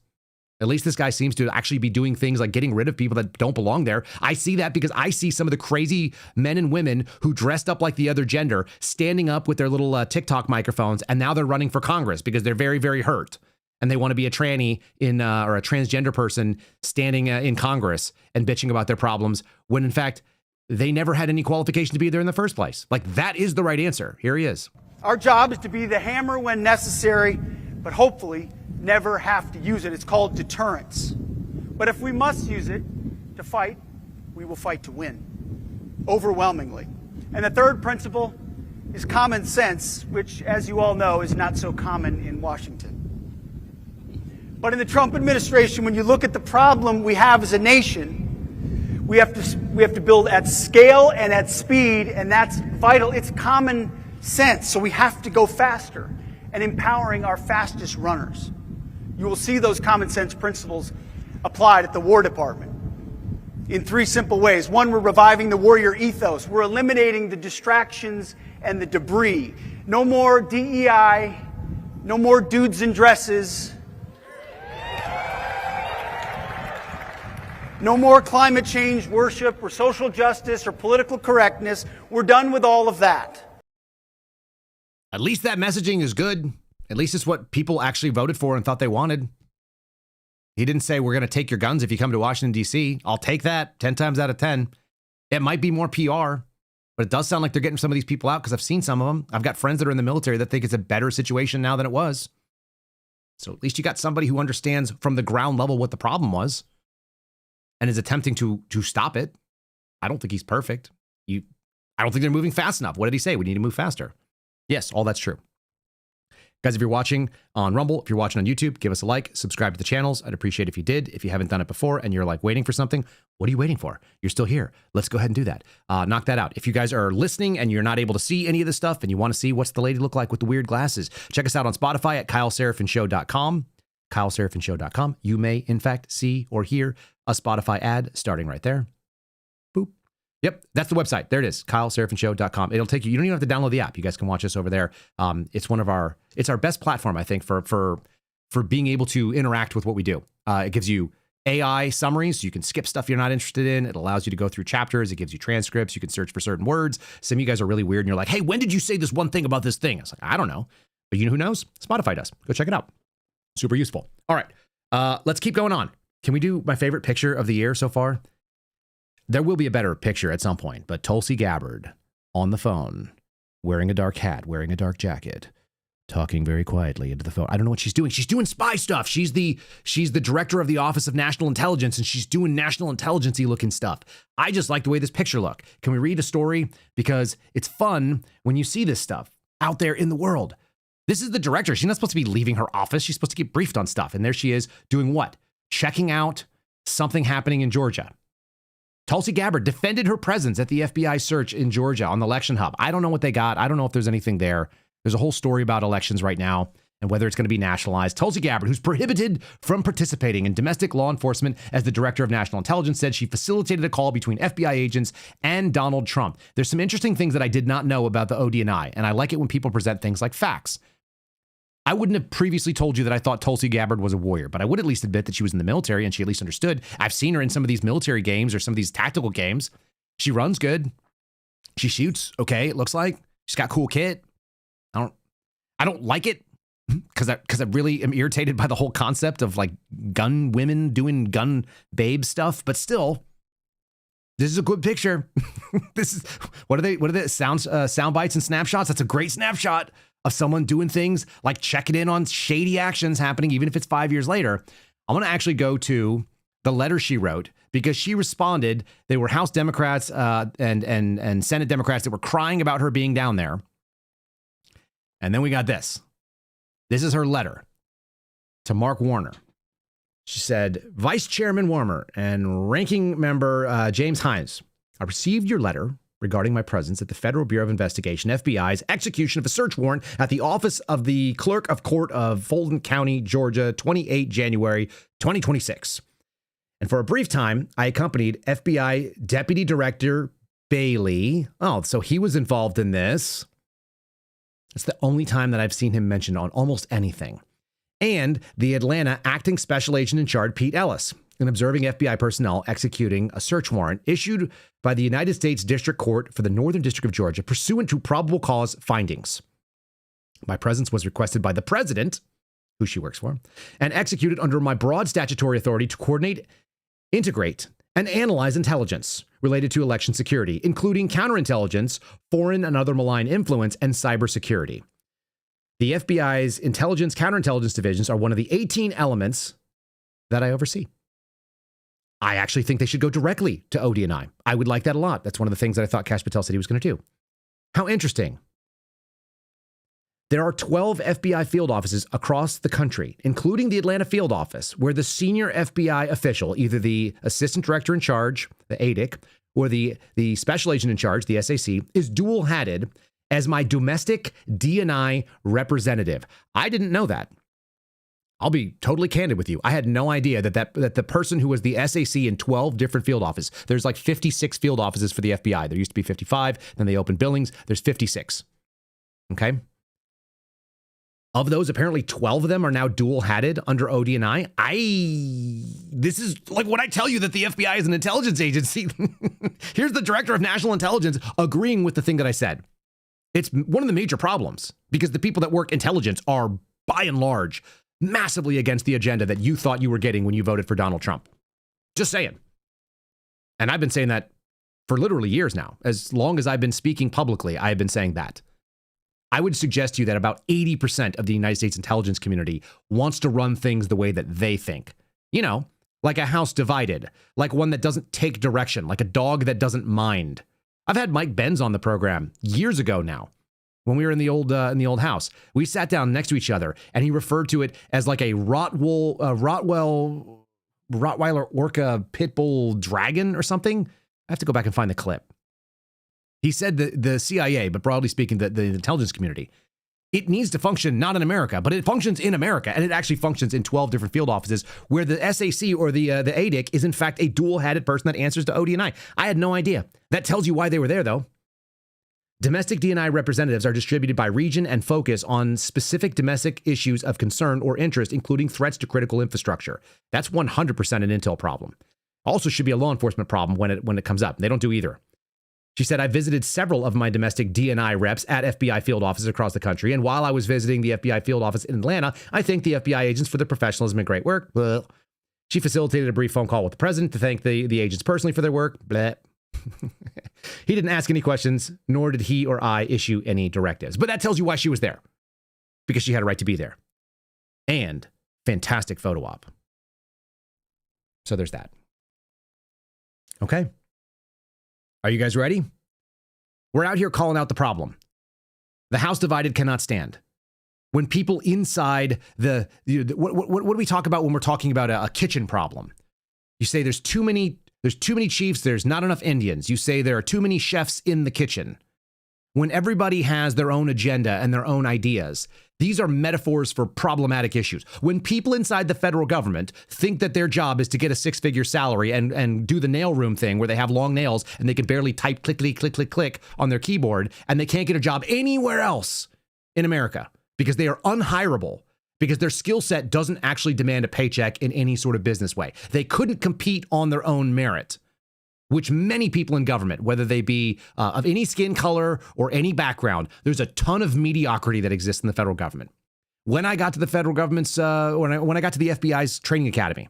At least this guy seems to actually be doing things like getting rid of people that don't belong there. I see that because I see some of the crazy men and women who dressed up like the other gender standing up with their little TikTok microphones, and now they're running for Congress because they're very, very hurt. And they want to be a tranny or a transgender person standing in Congress and bitching about their problems when, in fact, they never had any qualification to be there in the first place. Like, that is the right answer. Here he is. Our job is to be the hammer when necessary, but hopefully never have to use it. It's called deterrence. But if we must use it to fight, we will fight to win, overwhelmingly. And the third principle is common sense, which, as you all know, is not so common in Washington. But in the Trump administration, when you look at the problem we have as a nation, we have to build at scale and at speed, and that's vital. It's common sense, so we have to go faster and empowering our fastest runners. You will see those common sense principles applied at the War Department in three simple ways. One, we're reviving the warrior ethos. We're eliminating the distractions and the debris. No more DEI, no more dudes in dresses, no more climate change worship or social justice or political correctness. We're done with all of that. At least that messaging is good. At least it's what people actually voted for and thought they wanted. He didn't say, we're going to take your guns if you come to Washington, D.C. I'll take that 10 times out of 10. It might be more PR, but it does sound like they're getting some of these people out because I've seen some of them. I've got friends that are in the military that think it's a better situation now than it was. So at least you got somebody who understands from the ground level what the problem was and is attempting to stop it. I don't think he's perfect. I don't think they're moving fast enough. What did he say? We need to move faster. Yes, all that's true. Guys, if you're watching on Rumble, if you're watching on YouTube, give us a like, subscribe to the channels. I'd appreciate if you did. If you haven't done it before and you're like waiting for something, what are you waiting for? You're still here. Let's go ahead and do that. Knock that out. If you guys are listening and you're not able to see any of this stuff and you want to see what's the lady look like with the weird glasses, check us out on Spotify at KyleSeraphinShow.com. KyleSeraphinShow.com. You may, in fact, see or hear a Spotify ad starting right there. Boop. Yep, that's the website. There it is, KyleSeraphinShow.com. It'll take you. You don't even have to download the app. You guys can watch us over there. It's our best platform, I think, for being able to interact with what we do. It gives you AI summaries, so you can skip stuff you're not interested in. It allows you to go through chapters. It gives you transcripts. You can search for certain words. Some of you guys are really weird, and you're like, hey, when did you say this one thing about this thing? I was like, I don't know. But you know who knows? Spotify does. Go check it out. Super useful. All right, let's keep going on. Can we do my favorite picture of the year so far? There will be a better picture at some point, but Tulsi Gabbard on the phone, wearing a dark hat, wearing a dark jacket, talking very quietly into the phone. I don't know what she's doing. She's doing spy stuff. She's the director of the Office of National Intelligence, and she's doing national intelligence-y looking stuff. I just like the way this picture look. Can we read a story? Because it's fun when you see this stuff out there in the world. This is the director. She's not supposed to be leaving her office. She's supposed to get briefed on stuff. And there she is doing what? Checking out something happening in Georgia. Tulsi Gabbard defended her presence at the FBI search in Georgia on the election hub. I don't know what they got. I don't know if there's anything there. There's a whole story about elections right now and whether it's going to be nationalized. Tulsi Gabbard, who's prohibited from participating in domestic law enforcement as the director of national intelligence, said she facilitated a call between FBI agents and Donald Trump. There's some interesting things that I did not know about the ODNI, and I like it when people present things like facts. I wouldn't have previously told you that I thought Tulsi Gabbard was a warrior, but I would at least admit that she was in the military and she at least understood. I've seen her in some of these military games or some of these tactical games. She runs good. She shoots okay, it looks like. She's got cool kit. I don't like it because I really am irritated by the whole concept of like gun women doing gun babe stuff, but still, this is a good picture. This is what are they sound bites and snapshots? That's a great snapshot of someone doing things like checking in on shady actions happening, even if it's 5 years later. I want to actually go to the letter she wrote because she responded. They were House Democrats and Senate Democrats that were crying about her being down there. And then we got this. This is her letter to Mark Warner. She said, Vice Chairman Warner and Ranking Member James Hines, I received your letter regarding my presence at the Federal Bureau of Investigation, FBI's execution of a search warrant at the office of the Clerk of Court of Fulton County, Georgia, 28 January 2026. And for a brief time, I accompanied FBI Deputy Director Bailey. Oh, so he was involved in this. It's the only time that I've seen him mentioned on almost anything. And the Atlanta Acting Special Agent in Charge, Pete Ellis, in observing FBI personnel executing a search warrant issued by the United States District Court for the Northern District of Georgia pursuant to probable cause findings. My presence was requested by the president, who she works for, and executed under my broad statutory authority to coordinate, integrate, and analyze intelligence related to election security, including counterintelligence, foreign and other malign influence, and cybersecurity. The FBI's intelligence counterintelligence divisions are one of the 18 elements that I oversee. I actually think they should go directly to ODNI. I would like that a lot. That's one of the things that I thought Kash Patel said he was going to do. How interesting. There are 12 FBI field offices across the country, including the Atlanta field office, where the senior FBI official, either the assistant director in charge, the ADIC, or the special agent in charge, the SAC, is dual-hatted as my domestic DNI representative. I didn't know that. I'll be totally candid with you. I had no idea that the person who was the SAC in 12 different field offices, there's like 56 field offices for the FBI. There used to be 55, then they opened Billings. There's 56. Okay? Of those, apparently 12 of them are now dual-hatted under ODNI. This is like when I tell you that the FBI is an intelligence agency. Here's the director of national intelligence agreeing with the thing that I said. It's one of the major problems because the people that work intelligence are, by and large, massively against the agenda that you thought you were getting when you voted for Donald Trump. Just saying. And I've been saying that for literally years now. As long as I've been speaking publicly, I've been saying that. I would suggest to you that about 80% of the United States intelligence community wants to run things the way that they think. You know, like a house divided, like one that doesn't take direction, like a dog that doesn't mind. I've had Mike Benz on the program years ago now, when we were in the old house. We sat down next to each other, and he referred to it as like a Rottweiler Orca Pitbull Dragon or something. I have to go back and find the clip. He said the CIA, but broadly speaking, the intelligence community, it needs to function not in America, but it functions in America, and it actually functions in 12 different field offices where the SAC or the ADIC is in fact a dual-hatted person that answers to ODNI. I had no idea. That tells you why they were there, though. Domestic DNI representatives are distributed by region and focus on specific domestic issues of concern or interest, including threats to critical infrastructure. That's 100% an intel problem. Also should be a law enforcement problem when it comes up. They don't do either. She said, I visited several of my domestic DNI reps at FBI field offices across the country. And while I was visiting the FBI field office in Atlanta, I thanked the FBI agents for their professionalism and great work. She facilitated a brief phone call with the president to thank the agents personally for their work. Blah. He didn't ask any questions, nor did he or I issue any directives. But that tells you why she was there. Because she had a right to be there. And fantastic photo op. So there's that. Okay. Are you guys ready? We're out here calling out the problem. The house divided cannot stand. When people inside what do we talk about when we're talking about a kitchen problem? You say there's too many chiefs, there's not enough Indians. You say there are too many chefs in the kitchen. When everybody has their own agenda and their own ideas, these are metaphors for problematic issues. When people inside the federal government think that their job is to get a six-figure salary and do the nail room thing where they have long nails and they can barely type click, click, click, click, click on their keyboard, and they can't get a job anywhere else in America because they are unhireable, because their skill set doesn't actually demand a paycheck in any sort of business way. They couldn't compete on their own merit, which many people in government, whether they be of any skin color or any background, there's a ton of mediocrity that exists in the federal government. When I got to the federal government's, when I got to the FBI's training academy,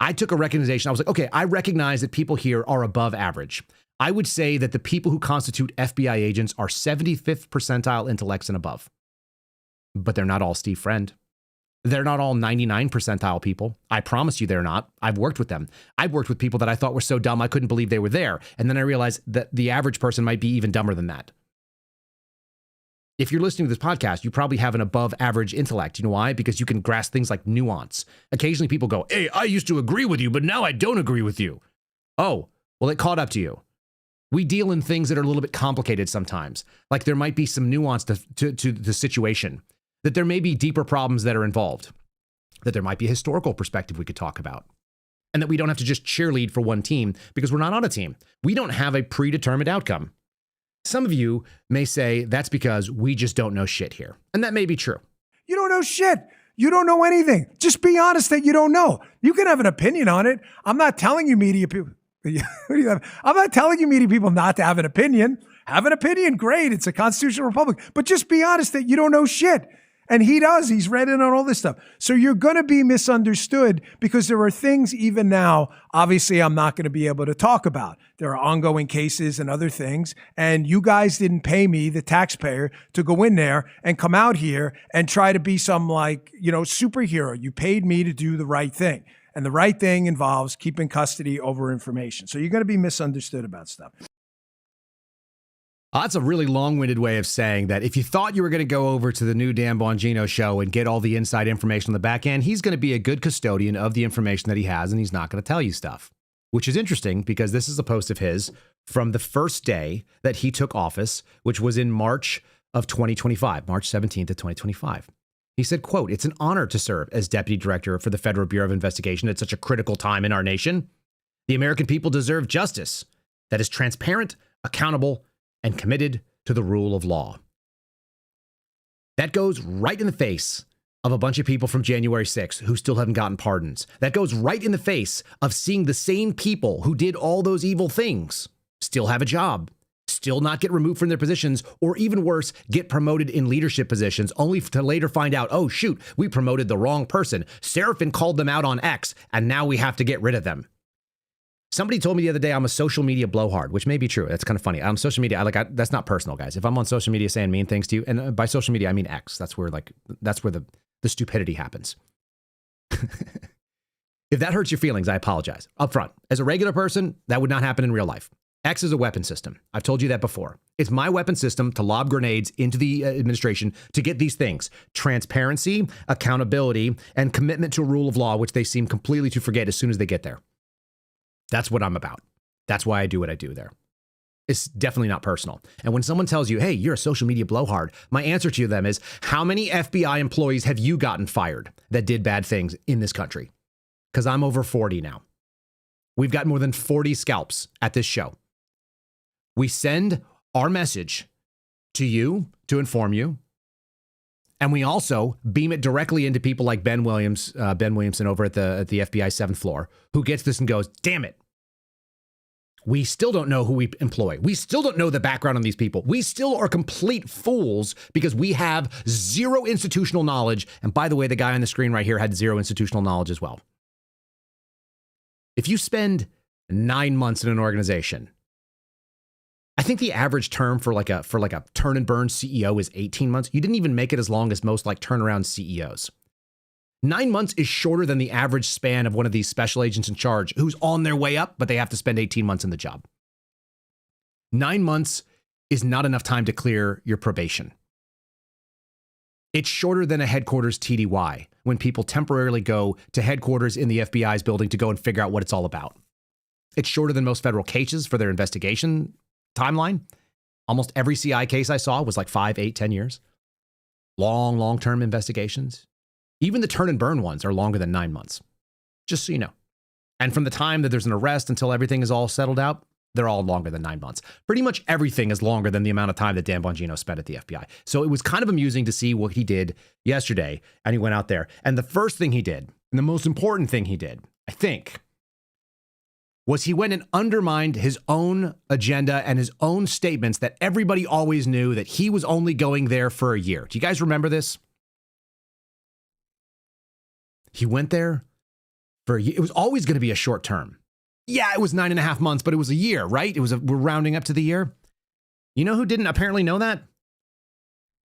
I took a recognition. I was like, okay, I recognize that people here are above average. I would say that the people who constitute FBI agents are 75th percentile intellects and above. But they're not all Steve Friend. They're not all 99 percentile people. I promise you they're not. I've worked with them. I've worked with people that I thought were so dumb I couldn't believe they were there. And then I realized that the average person might be even dumber than that. If you're listening to this podcast, you probably have an above average intellect. You know why? Because you can grasp things like nuance. Occasionally people go, hey, I used to agree with you, but now I don't agree with you. Oh, well, it caught up to you. We deal in things that are a little bit complicated sometimes. Like there might be some nuance to the situation. That there may be deeper problems that are involved, that there might be a historical perspective we could talk about, and that we don't have to just cheerlead for one team because we're not on a team. We don't have a predetermined outcome. Some of you may say that's because we just don't know shit here, and that may be true. You don't know shit. You don't know anything. Just be honest that you don't know. You can have an opinion on it. I'm not telling you media people. I'm not telling you media people not to have an opinion. Have an opinion, great. It's a constitutional republic. But just be honest that you don't know shit. And he does. He's read in on all this stuff. So you're going to be misunderstood because there are things even now, obviously, I'm not going to be able to talk about. There are ongoing cases and other things. And you guys didn't pay me, the taxpayer, to go in there and come out here and try to be some superhero. You paid me to do the right thing. And the right thing involves keeping custody over information. So you're going to be misunderstood about stuff. That's a really long-winded way of saying that if you thought you were going to go over to the new Dan Bongino show and get all the inside information on the back end, he's going to be a good custodian of the information that he has, and he's not going to tell you stuff. Which is interesting because this is a post of his from the first day that he took office, which was in March of 2025, March 17th of 2025. He said, quote, "It's an honor to serve as Deputy Director for the Federal Bureau of Investigation at such a critical time in our nation. The American people deserve justice that is transparent, accountable, and committed to the rule of law." That goes right in the face of a bunch of people from January 6th who still haven't gotten pardons. That goes right in the face of seeing the same people who did all those evil things still have a job, still not get removed from their positions, or even worse, get promoted in leadership positions, only to later find out, oh shoot, we promoted the wrong person. Seraphin called them out on X, and now we have to get rid of them. Somebody told me the other day I'm a social media blowhard, which may be true. That's kind of funny. I'm social media. That's not personal, guys. If I'm on social media saying mean things to you, and by social media I mean X. That's where the stupidity happens. If that hurts your feelings, I apologize up front. As a regular person, that would not happen in real life. X is a weapon system. I've told you that before. It's my weapon system to lob grenades into the administration to get these things: transparency, accountability, and commitment to a rule of law, which they seem completely to forget as soon as they get there. That's what I'm about. That's why I do what I do there. It's definitely not personal. And when someone tells you, hey, you're a social media blowhard, my answer to them is, how many FBI employees have you gotten fired that did bad things in this country? Because I'm over 40 now. We've got more than 40 scalps at this show. We send our message to you to inform you. And we also beam it directly into people like Ben Williamson over at the FBI 7th floor, who gets this and goes, damn it. We still don't know who we employ. We still don't know the background on these people. We still are complete fools because we have zero institutional knowledge. And by the way, the guy on the screen right here had zero institutional knowledge as well. If you spend 9 months in an organization, I think the average term for like a turn and burn CEO is 18 months. You didn't even make it as long as most like turnaround CEOs. 9 months is shorter than the average span of one of these special agents in charge who's on their way up, but they have to spend 18 months in the job. 9 months is not enough time to clear your probation. It's shorter than a headquarters TDY when people temporarily go to headquarters in the FBI's building to go and figure out what it's all about. It's shorter than most federal cases for their investigation timeline. Almost every CI case I saw was like 5, 8, 10 years. Long-term investigations. Even the turn and burn ones are longer than 9 months, just so you know. And from the time that there's an arrest until everything is all settled out, they're all longer than 9 months. Pretty much everything is longer than the amount of time that Dan Bongino spent at the FBI. So it was kind of amusing to see what he did yesterday, and he went out there. And the first thing he did, and the most important thing he did, I think, was he went and undermined his own agenda and his own statements that everybody always knew that he was only going there for a year. Do you guys remember this? He went there for a year. It was always going to be a short term. Yeah, it was 9.5 months, but it was a year, right? We're rounding up to the year. You know who didn't apparently know that?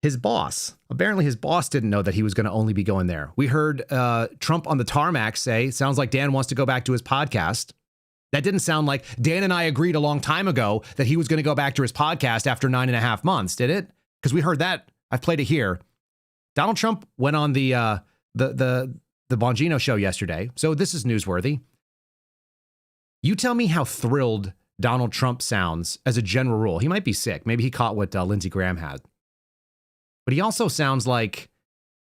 His boss. Apparently his boss didn't know that he was going to only be going there. We heard Trump on the tarmac say, sounds like Dan wants to go back to his podcast. That didn't sound like Dan and I agreed a long time ago that he was going to go back to his podcast after 9.5 months, did it? Because we heard that. I've played it here. Donald Trump went on the Bongino show yesterday, so this is newsworthy. You tell me how thrilled Donald Trump sounds as a general rule. He might be sick. Maybe he caught what Lindsey Graham had. But he also sounds like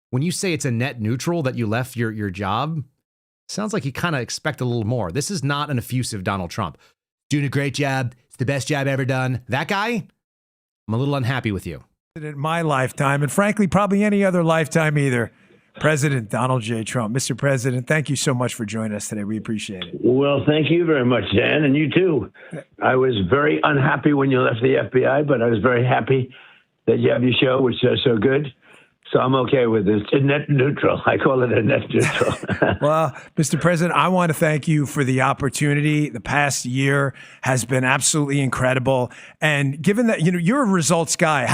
when you say it's a net neutral that you left your job, sounds like you kind of expect a little more. This is not an effusive Donald Trump. Doing a great job. It's the best job ever done. That guy, I'm a little unhappy with you. In my lifetime, and frankly, probably any other lifetime either. President Donald J. Trump. Mr. President, thank you so much for joining us today. We appreciate it. Well, thank you very much, Dan, and you too. I was very unhappy when you left the FBI, but I was very happy that you have your show, which is so good. So I'm okay with this. It's net neutral. I call it a net neutral. Well, Mr. President, I want to thank you for the opportunity. The past year has been absolutely incredible. And given that, you're a results guy,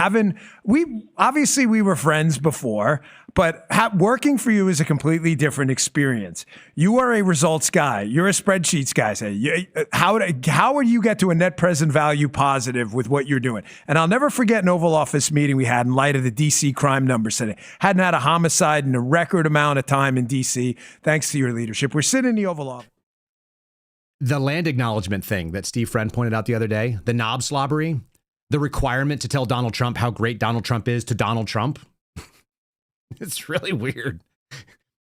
obviously we were friends before, but working for you is a completely different experience. You are a results guy. You're a spreadsheets guy. How would you get to a net present value positive with what you're doing? And I'll never forget an Oval Office meeting we had in light of the D.C. crime numbers today. Hadn't had a homicide in a record amount of time in D.C. thanks to your leadership. We're sitting in the Oval Office. The land acknowledgement thing that Steve Friend pointed out the other day, the knob slobbery, the requirement to tell Donald Trump how great Donald Trump is to Donald Trump. It's really weird.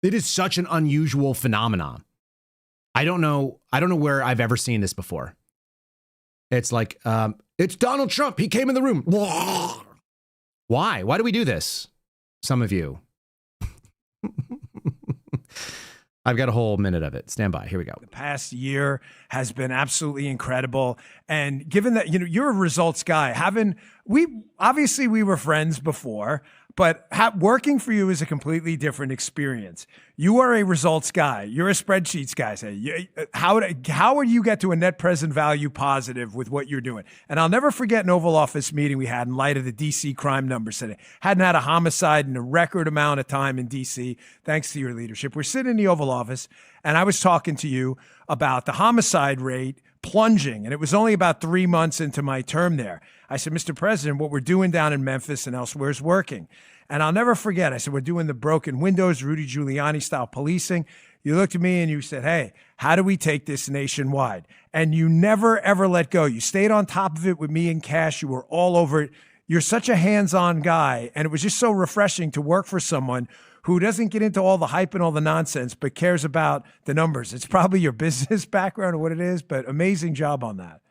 It is such an unusual phenomenon. I don't know where I've ever seen this before. It's like, it's Donald Trump. He came in the room. Why? Why do we do this? Some of you. I've got a whole minute of it. Stand by. Here we go. The past year has been absolutely incredible. And given that, you're a results guy, obviously we were friends before, but working for you is a completely different experience. You are a results guy. You're a spreadsheets guy. How would you get to a net present value positive with what you're doing? And I'll never forget an Oval Office meeting we had in light of the D.C. crime numbers today. Hadn't had a homicide in a record amount of time in D.C. thanks to your leadership. We're sitting in the Oval Office, and I was talking to you about the homicide rate plunging, and it was only about 3 months into my term there. I said, Mr. President, what we're doing down in Memphis and elsewhere is working. And I'll never forget, I said, we're doing the broken windows, Rudy Giuliani style policing. You looked at me and you said, hey, how do we take this nationwide? And you never, ever let go. You stayed on top of it with me and Kash. You were all over it. You're such a hands-on guy. And it was just so refreshing to work for someone who doesn't get into all the hype and all the nonsense, but cares about the numbers. It's probably your business background or what it is, but amazing job on that.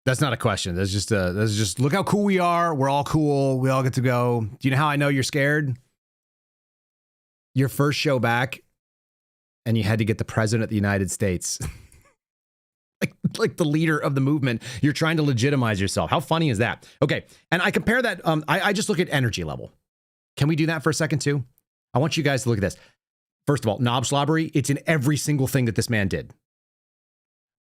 That's not a question. That's just look how cool we are. We're all cool. We all get to go. Do you know how I know you're scared? Your first show back, and you had to get the president of the United States, like the leader of the movement. You're trying to legitimize yourself. How funny is that? Okay, and I compare that. I just look at energy level. Can we do that for a second too? I want you guys to look at this. First of all, knob slobbery, it's in every single thing that this man did.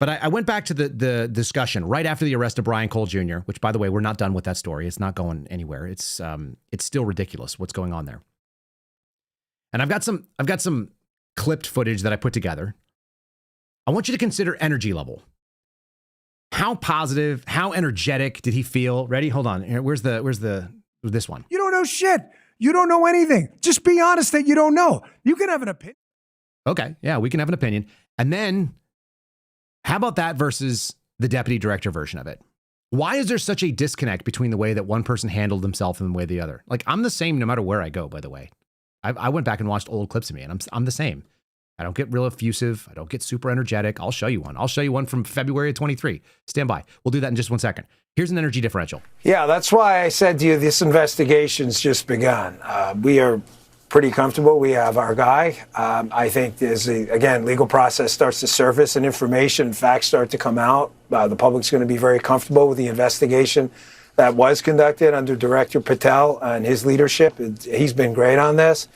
But I went back to the discussion right after the arrest of Brian Cole Jr., which, by the way, we're not done with that story. It's not going anywhere. It's still ridiculous what's going on there. And I've got some clipped footage that I put together. I want you to consider energy level. How positive, how energetic did he feel? Ready? Hold on. Where's this one? You don't know shit. You don't know anything. Just be honest that you don't know. You can have an opinion. Okay. Yeah, we can have an opinion. And then how about that versus the deputy director version of it? Why is there such a disconnect between the way that one person handled himself and the way the other? Like, I'm the same no matter where I go, by the way. I went back and watched old clips of me, and I'm the same. I don't get real effusive. I don't get super energetic. I'll show you one. I'll show you one from February of 23. Stand by. We'll do that in just 1 second. Here's an energy differential. Yeah, that's why I said to you, this investigation's just begun. We are pretty comfortable. We have our guy. I think as again, legal process starts to surface and information, facts start to come out. The public's going to be very comfortable with the investigation that was conducted under Director Patel and his leadership. He's been great on this.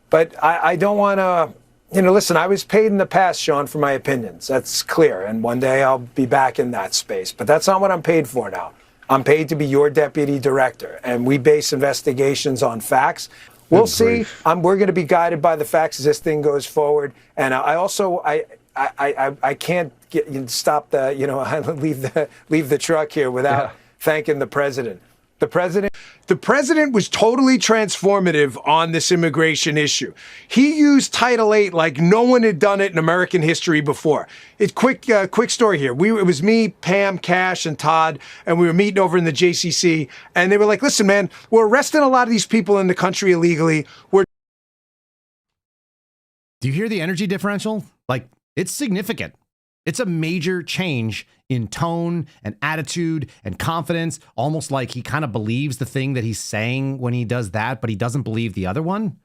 But I don't want to, listen, I was paid in the past, Sean, for my opinions. That's clear. And one day I'll be back in that space. But that's not what I'm paid for now. I'm paid to be your deputy director. And we base investigations on facts. We'll see. We're going to be guided by the facts as this thing goes forward. And I can't stop leave the truck here without thanking the president. The president was totally transformative on this immigration issue. He used Title VIII like no one had done it in American history before. It's quick story here. It was me, Pam, Kash, and Todd, and we were meeting over in the JCC, and they were like, "Listen, man, we're arresting a lot of these people in the country illegally. Do you hear the energy differential? Like, it's significant. It's a major change in tone and attitude and confidence, almost like he kind of believes the thing that he's saying when he does that, but he doesn't believe the other one.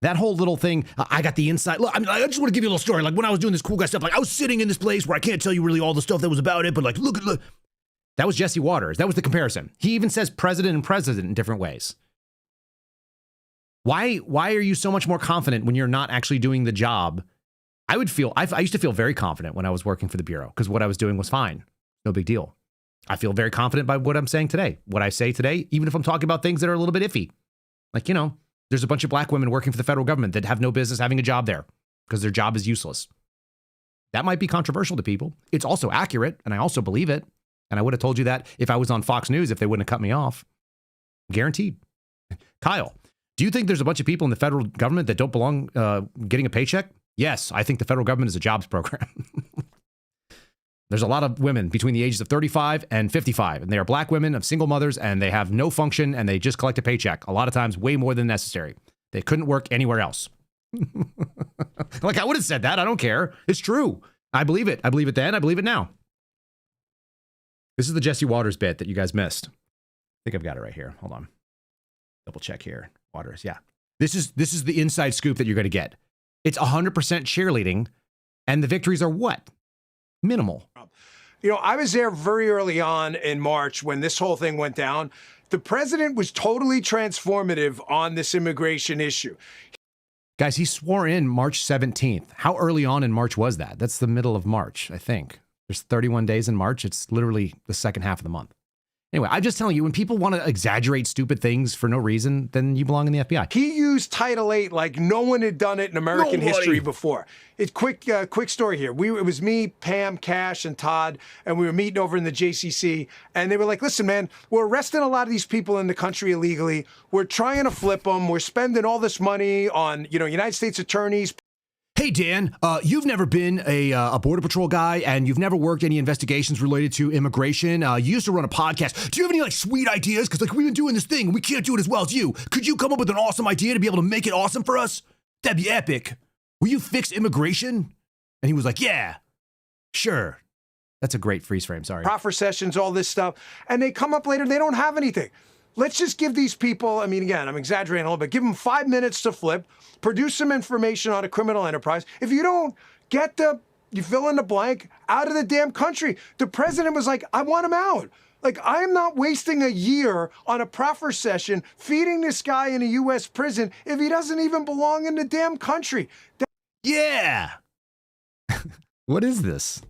That whole little thing, I got the inside. Look, I mean, I just want to give you a little story. Like when I was doing this cool guy stuff, like I was sitting in this place where I can't tell you really all the stuff that was about it, but like, look. That was Jesse Waters. That was the comparison. He even says president and president in different ways. Why are you so much more confident when you're not actually doing the job? I used to feel very confident when I was working for the Bureau because what I was doing was fine. No big deal. I feel very confident by what I'm saying today. What I say today, even if I'm talking about things that are a little bit iffy. Like, there's a bunch of black women working for the federal government that have no business having a job there because their job is useless. That might be controversial to people. It's also accurate, and I also believe it. And I would have told you that if I was on Fox News, if they wouldn't have cut me off. Guaranteed. Kyle, do you think there's a bunch of people in the federal government that don't belong getting a paycheck? Yes, I think the federal government is a jobs program. There's a lot of women between the ages of 35 and 55, and they are black women of single mothers, and they have no function, and they just collect a paycheck, a lot of times way more than necessary. They couldn't work anywhere else. Like, I would have said that. I don't care. It's true. I believe it. I believe it then. I believe it now. This is the Jesse Waters bit that you guys missed. I think I've got it right here. Hold on. Double check here. Waters, yeah. This is the inside scoop that you're going to get. It's 100% cheerleading, and the victories are what? Minimal. I was there very early on in March when this whole thing went down. The president was totally transformative on this immigration issue. Guys, he swore in March 17th. How early on in March was that? That's the middle of March, I think. There's 31 days in March. It's literally the second half of the month. Anyway, I'm just telling you, when people want to exaggerate stupid things for no reason, then you belong in the FBI. He used Title VIII like no one had done it in American history before. It's quick story here. It was me, Pam, Kash, and Todd, and we were meeting over in the JCC, and they were like, "Listen, man, we're arresting a lot of these people in the country illegally. We're trying to flip them. We're spending all this money on, United States attorneys." Hey, Dan, you've never been a Border Patrol guy, and you've never worked any investigations related to immigration. You used to run a podcast. Do you have any, sweet ideas? Because, we've been doing this thing, and we can't do it as well as you. Could you come up with an awesome idea to be able to make it awesome for us? That'd be epic. Will you fix immigration? And he was like, yeah, sure. That's a great freeze frame, sorry. Proffer sessions, all this stuff. And they come up later, they don't have anything. Let's just give these people, again, I'm exaggerating a little bit, give them 5 minutes to flip, produce some information on a criminal enterprise. If you don't get you fill in the blank, out of the damn country. The president was like, I want him out. Like, I'm not wasting a year on a proffer session feeding this guy in a U.S. prison if he doesn't even belong in the damn country. Yeah. What is this?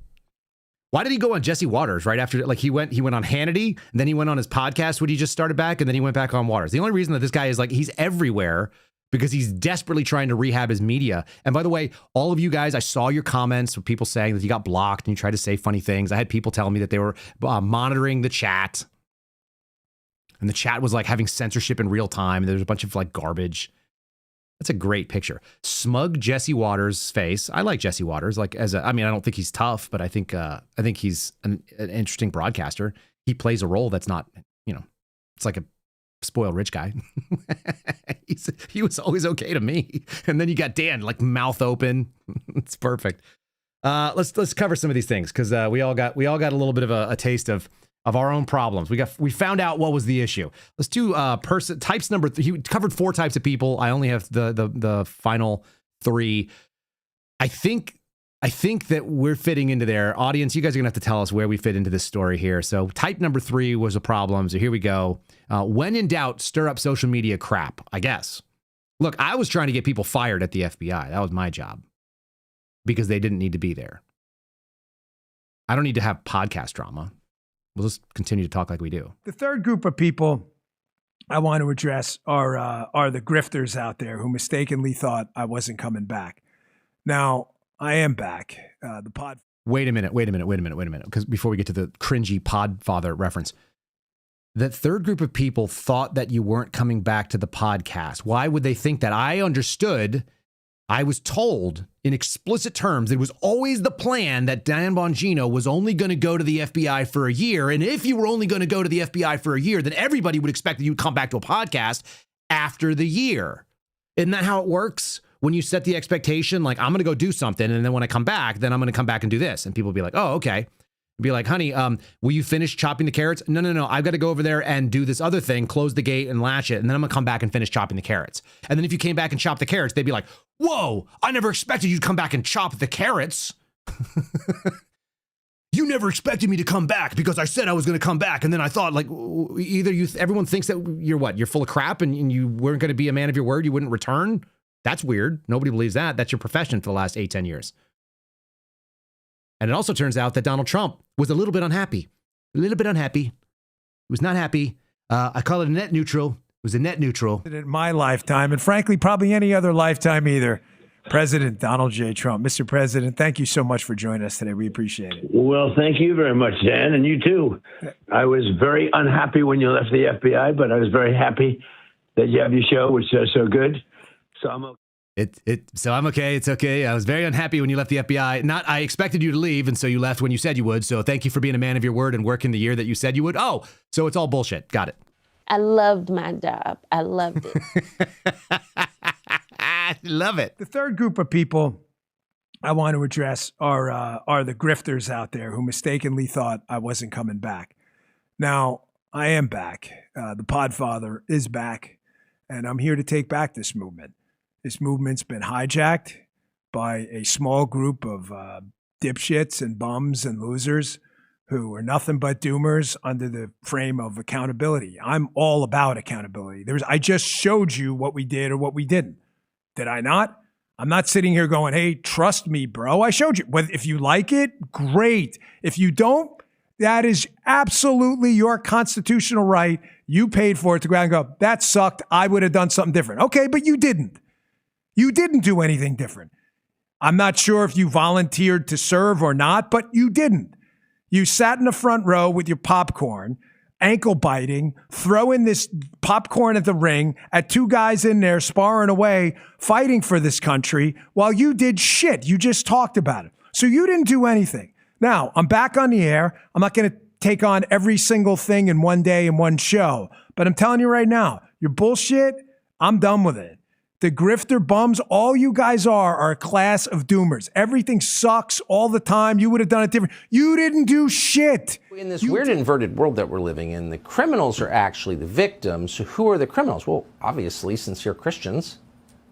Why did he go on Jesse Waters right after? Like, he went on Hannity, and then he went on his podcast when he just started back, and then he went back on Waters. The only reason that this guy is like, he's everywhere because he's desperately trying to rehab his media. And by the way, all of you guys, I saw your comments with people saying that you got blocked and you tried to say funny things. I had people telling me that they were monitoring the chat, and the chat was like having censorship in real time. And there's a bunch of like garbage. That's a great picture. Smug Jesse Waters' face. I like Jesse Waters. Like, I mean, I don't think he's tough, but I think he's an interesting broadcaster. He plays a role that's not, it's like a spoiled rich guy. He was always okay to me. And then you got Dan, like, mouth open. It's perfect. Let's cover some of these things because we all got a little bit of a taste of our own problems. We found out what was the issue. Let's do types number. He covered 4 types of people. I only have the final 3. I think that we're fitting into there. Audience, you guys are gonna have to tell us where we fit into this story here. So type number 3 was a problem. So here we go. When in doubt, stir up social media crap, I guess. Look, I was trying to get people fired at the FBI. That was my job because they didn't need to be there. I don't need to have podcast drama. We'll just continue to talk like we do. The third group of people I want to address are the grifters out there who mistakenly thought I wasn't coming back. Now, I am back. The pod. Wait a minute. Because before we get to the cringy Podfather reference, that third group of people thought that you weren't coming back to the podcast. Why would they think that? I understood. I was told in explicit terms, it was always the plan that Dan Bongino was only going to go to the FBI for a year. And if you were only going to go to the FBI for a year, then everybody would expect that you'd come back to a podcast after the year. Isn't that how it works? When you set the expectation, like, I'm going to go do something, and then when I come back, then I'm going to come back and do this. And people be like, oh, okay. Be like, honey, will you finish chopping the carrots? No. I've got to go over there and do this other thing, close the gate and latch it. And then I'm going to come back and finish chopping the carrots. And then if you came back and chopped the carrots, they'd be like, whoa, I never expected you to come back and chop the carrots. You never expected me to come back because I said I was going to come back. And then I thought, like, either everyone thinks that you're full of crap and you weren't going to be a man of your word. You wouldn't return. That's weird. Nobody believes that. That's your profession for the last 8-10 years. And it also turns out that Donald Trump was a little bit unhappy. He was not happy. I call it a net neutral. It was a net neutral. In my lifetime, and frankly, probably any other lifetime either. President Donald J. Trump. Mr. President, thank you so much for joining us today. We appreciate it. Well, thank you very much, Dan, and you too. I was very unhappy when you left the FBI, but I was very happy that you have your show, which is so good. So I'm okay. So I'm okay. It's okay. I was very unhappy when you left the FBI. I expected you to leave, and so you left when you said you would. So thank you for being a man of your word and working the year that you said you would. Oh, so it's all bullshit. Got it. I loved my job. I loved it. I love it. The third group of people I want to address are the grifters out there who mistakenly thought I wasn't coming back. Now, I am back. The Podfather is back, and I'm here to take back this movement. This movement's been hijacked by a small group of dipshits and bums and losers who are nothing but doomers under the frame of accountability. I'm all about accountability. I just showed you what we did or what we didn't. Did I not? I'm not sitting here going, hey, trust me, bro. I showed you. If you like it, great. If you don't, that is absolutely your constitutional right. You paid for it to go out and go, that sucked. I would have done something different. Okay, but you didn't. You didn't do anything different. I'm not sure if you volunteered to serve or not, but you didn't. You sat in the front row with your popcorn, ankle biting, throwing this popcorn at the ring at 2 guys in there sparring away, fighting for this country while you did shit. You just talked about it. So you didn't do anything. Now, I'm back on the air. I'm not going to take on every single thing in one day in one show, but I'm telling you right now, your bullshit, I'm done with it. The grifter bums, all you guys are a class of doomers. Everything sucks all the time. You would have done it different. You didn't do shit. In this weird inverted world that we're living in, the criminals are actually the victims. So who are the criminals? Well, obviously, sincere Christians.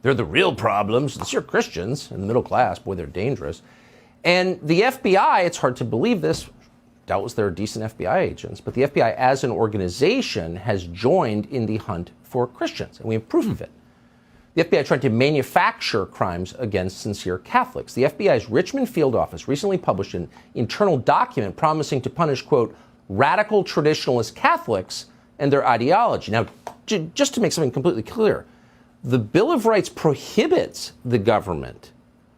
They're the real problems. Sincere Christians in the middle class, boy, they're dangerous. And the FBI, it's hard to believe this, Doubtless there are decent FBI agents, but the FBI as an organization has joined in the hunt for Christians, and we have proof of it. The FBI tried to manufacture crimes against sincere Catholics. The FBI's Richmond field office recently published an internal document promising to punish, quote, radical traditionalist Catholics and their ideology. Now, just to make something completely clear, the Bill of Rights prohibits the government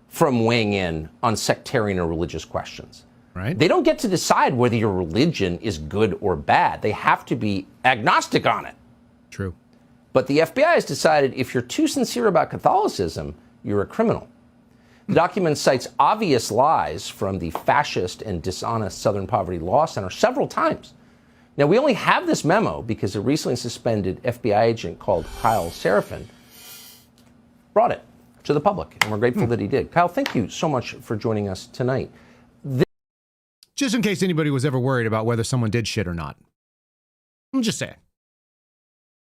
from weighing in on sectarian or religious questions. Right. They don't get to decide whether your religion is good or bad. They have to be agnostic on it. True. But the FBI has decided if you're too sincere about Catholicism, you're a criminal. The document cites obvious lies from the fascist and dishonest Southern Poverty Law Center several times. Now, we only have this memo because a recently suspended FBI agent called Kyle Seraphin brought it to the public, and we're grateful that he did. Kyle, thank you so much for joining us tonight. Just in case anybody was ever worried about whether someone did shit or not. I'm just saying.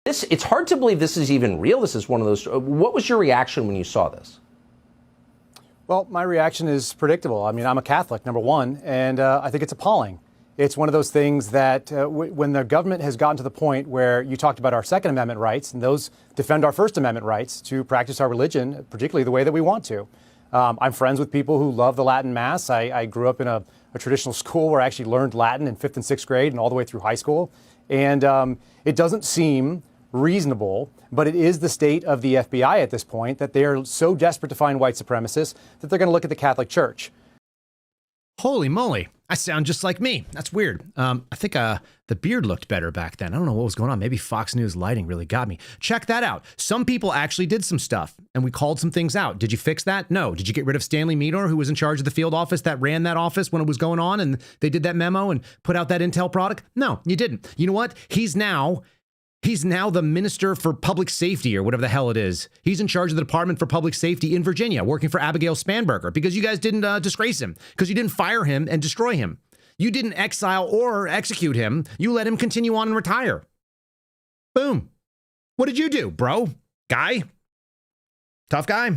It's hard to believe this is even real. This is one of those. What was your reaction when you saw this? Well, my reaction is predictable. I mean, I'm a Catholic, number one, and I think it's appalling. It's one of those things that when the government has gotten to the point where you talked about our Second Amendment rights, and those defend our First Amendment rights to practice our religion, particularly the way that we want to. I'm friends with people who love the Latin Mass. I grew up in a traditional school where I actually learned Latin in 5th and 6th grade and all the way through high school. And it doesn't seem reasonable, but it is the state of the FBI at this point that they are so desperate to find white supremacists that they're going to look at the Catholic Church. Holy moly. I sound just like me. That's weird. I think the beard looked better back then. I don't know what was going on. Maybe Fox News lighting really got me. Check that out. Some people actually did some stuff, and we called some things out. Did you fix that? No. Did you get rid of Stanley Meador, who was in charge of the field office that ran that office when it was going on, and they did that memo and put out that intel product? No, you didn't. You know what? He's now the Minister for Public Safety or whatever the hell it is. He's in charge of the Department for Public Safety in Virginia, working for Abigail Spanberger, because you guys didn't disgrace him, because you didn't fire him and destroy him. You didn't exile or execute him. You let him continue on and retire. Boom. What did you do, bro? Guy? Tough guy?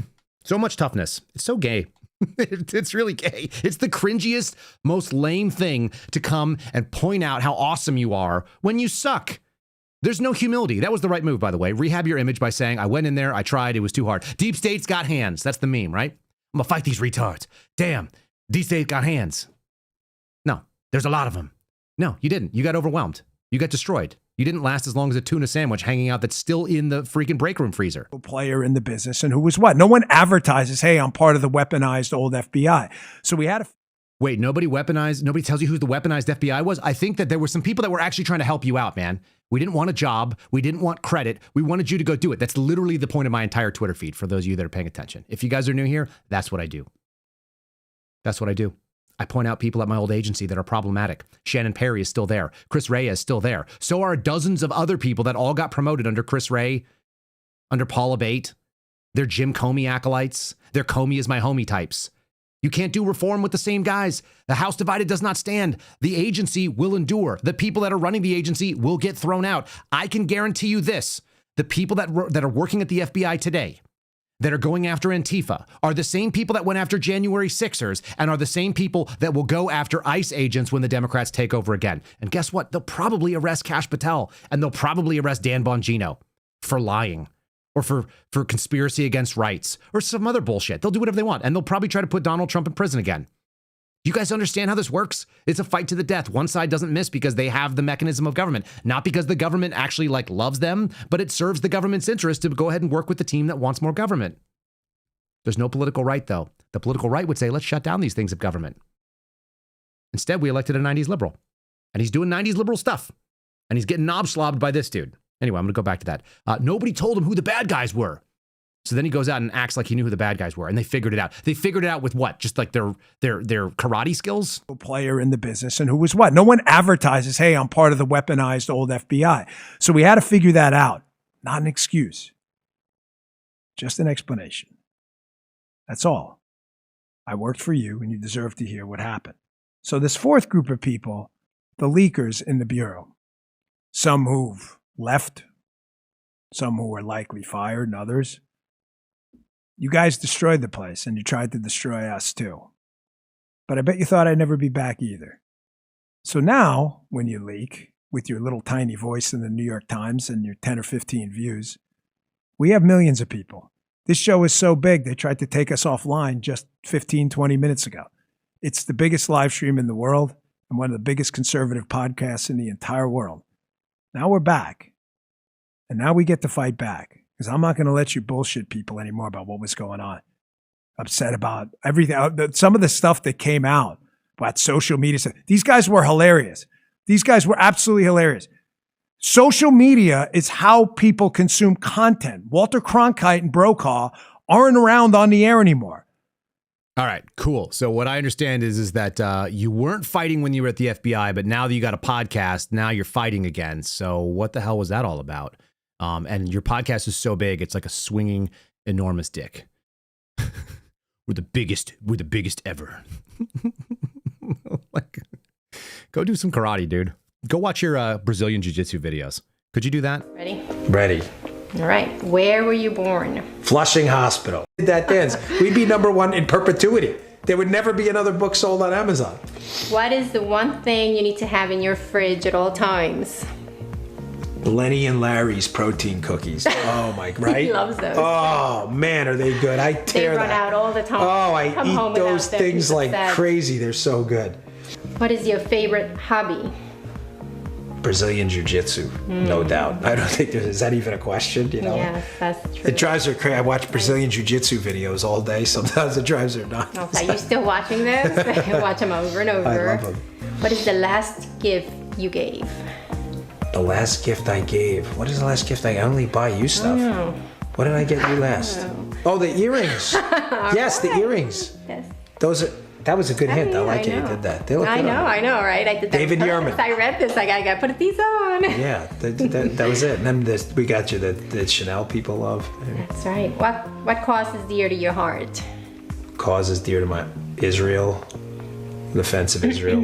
So much toughness. It's so gay. It's really gay. It's the cringiest, most lame thing to come and point out how awesome you are when you suck. There's no humility. That was the right move, by the way. Rehab your image by saying, I went in there, I tried, it was too hard. Deep State's got hands. That's the meme, right? I'm gonna fight these retards. Damn, Deep State got hands. No, there's a lot of them. No, you didn't. You got overwhelmed. You got destroyed. You didn't last as long as a tuna sandwich hanging out that's still in the freaking break room freezer. Player in the business and who was what? No one advertises, hey, I'm part of the weaponized old FBI. So we had a... Wait, nobody tells you who the weaponized FBI was? I think that there were some people that were actually trying to help you out, man. We didn't want a job. We didn't want credit. We wanted you to go do it. That's literally the point of my entire Twitter feed for those of you that are paying attention. If you guys are new here, that's what I do. That's what I do. I point out people at my old agency that are problematic. Shannon Perry is still there. Chris Ray is still there. So are dozens of other people that all got promoted under Chris Ray, under Paul Abate. They're Jim Comey acolytes. They're Comey is my homie types. You can't do reform with the same guys. The house divided does not stand. The agency will endure. The people that are running the agency will get thrown out. I can guarantee you this. The people that are working at the FBI today, that are going after Antifa, are the same people that went after January 6ers and are the same people that will go after ICE agents when the Democrats take over again. And guess what? They'll probably arrest Kash Patel, and they'll probably arrest Dan Bongino for lying, or for conspiracy against rights, or some other bullshit. They'll do whatever they want, and they'll probably try to put Donald Trump in prison again. You guys understand how this works? It's a fight to the death. One side doesn't miss because they have the mechanism of government, not because the government actually loves them, but it serves the government's interest to go ahead and work with the team that wants more government. There's no political right, though. The political right would say, let's shut down these things of government. Instead, we elected a 90s liberal, and he's doing 90s liberal stuff, and he's getting knob-slobbed by this dude. Anyway, I'm going to go back to that. Nobody told him who the bad guys were. So then he goes out and acts like he knew who the bad guys were, and they figured it out. They figured it out with what? Just like their karate skills? Player in the business and who was what? No one advertises, hey, I'm part of the weaponized old FBI. So we had to figure that out. Not an excuse. Just an explanation. That's all. I worked for you, and you deserve to hear what happened. So this fourth group of people, the leakers in the Bureau, some who've left, some who were likely fired, and others. You guys destroyed the place, and you tried to destroy us too. But I bet you thought I'd never be back either. So now, when you leak with your little tiny voice in the New York Times and your 10 or 15 views, we have millions of people. This show is so big, they tried to take us offline just 15, 20 minutes ago. It's the biggest live stream in the world and one of the biggest conservative podcasts in the entire world. Now we're back. And now we get to fight back because I'm not going to let you bullshit people anymore about what was going on. Upset about everything. Some of the stuff that came out about social media. These guys were hilarious. These guys were absolutely hilarious. Social media is how people consume content. Walter Cronkite and Brokaw aren't around on the air anymore. All right, cool. So what I understand is that you weren't fighting when you were at the FBI, but now that you got a podcast, now you're fighting again. So what the hell was that all about? And your podcast is so big, it's like a swinging, enormous dick. We're the biggest ever. Like, go do some karate, dude. Go watch your Brazilian Jiu-Jitsu videos. Could you do that? Ready? Ready. All right. Where were you born? Flushing Hospital. Did that dance. We'd be #1 in perpetuity. There would never be another book sold on Amazon. What is the one thing you need to have in your fridge at all times? Lenny and Larry's protein cookies. Oh my, right? He loves those. Oh man, are they good? I tear They run that. out all the time. Oh, I Come eat home without those them. things like Sad. crazy. They're so good. What is your favorite hobby? Brazilian Jiu-Jitsu, no doubt. I don't think is that even a question, you know? Yes, that's true. It drives her crazy. I watch Brazilian Jiu-Jitsu videos all day. Sometimes it drives her nuts. Okay, you still watching this? Watch them over and over. I love them. What is the last gift you gave? The last gift I gave. What is the last gift I only buy you stuff? Oh. What did I get you last? Oh, the earrings. Yes, the earrings. Yes. Those are. That was a good hint. I like it. You know. did that. They look I good know, right? I did that. David Yerman. I read this. I gotta put these on. Yeah, that was it. And then we got you the Chanel people love. That's right. What cause is dear to your heart? Cause is dear to my Israel, defense of Israel.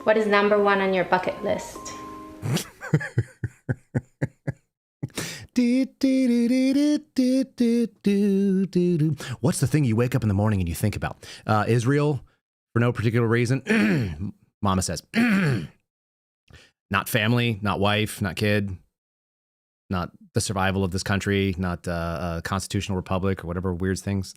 What is #1 on your bucket list? What's the thing you wake up in the morning and you think about? Israel, for no particular reason. Mama says, not family, not wife, not kid, not the survival of this country, not a constitutional republic or whatever weird things.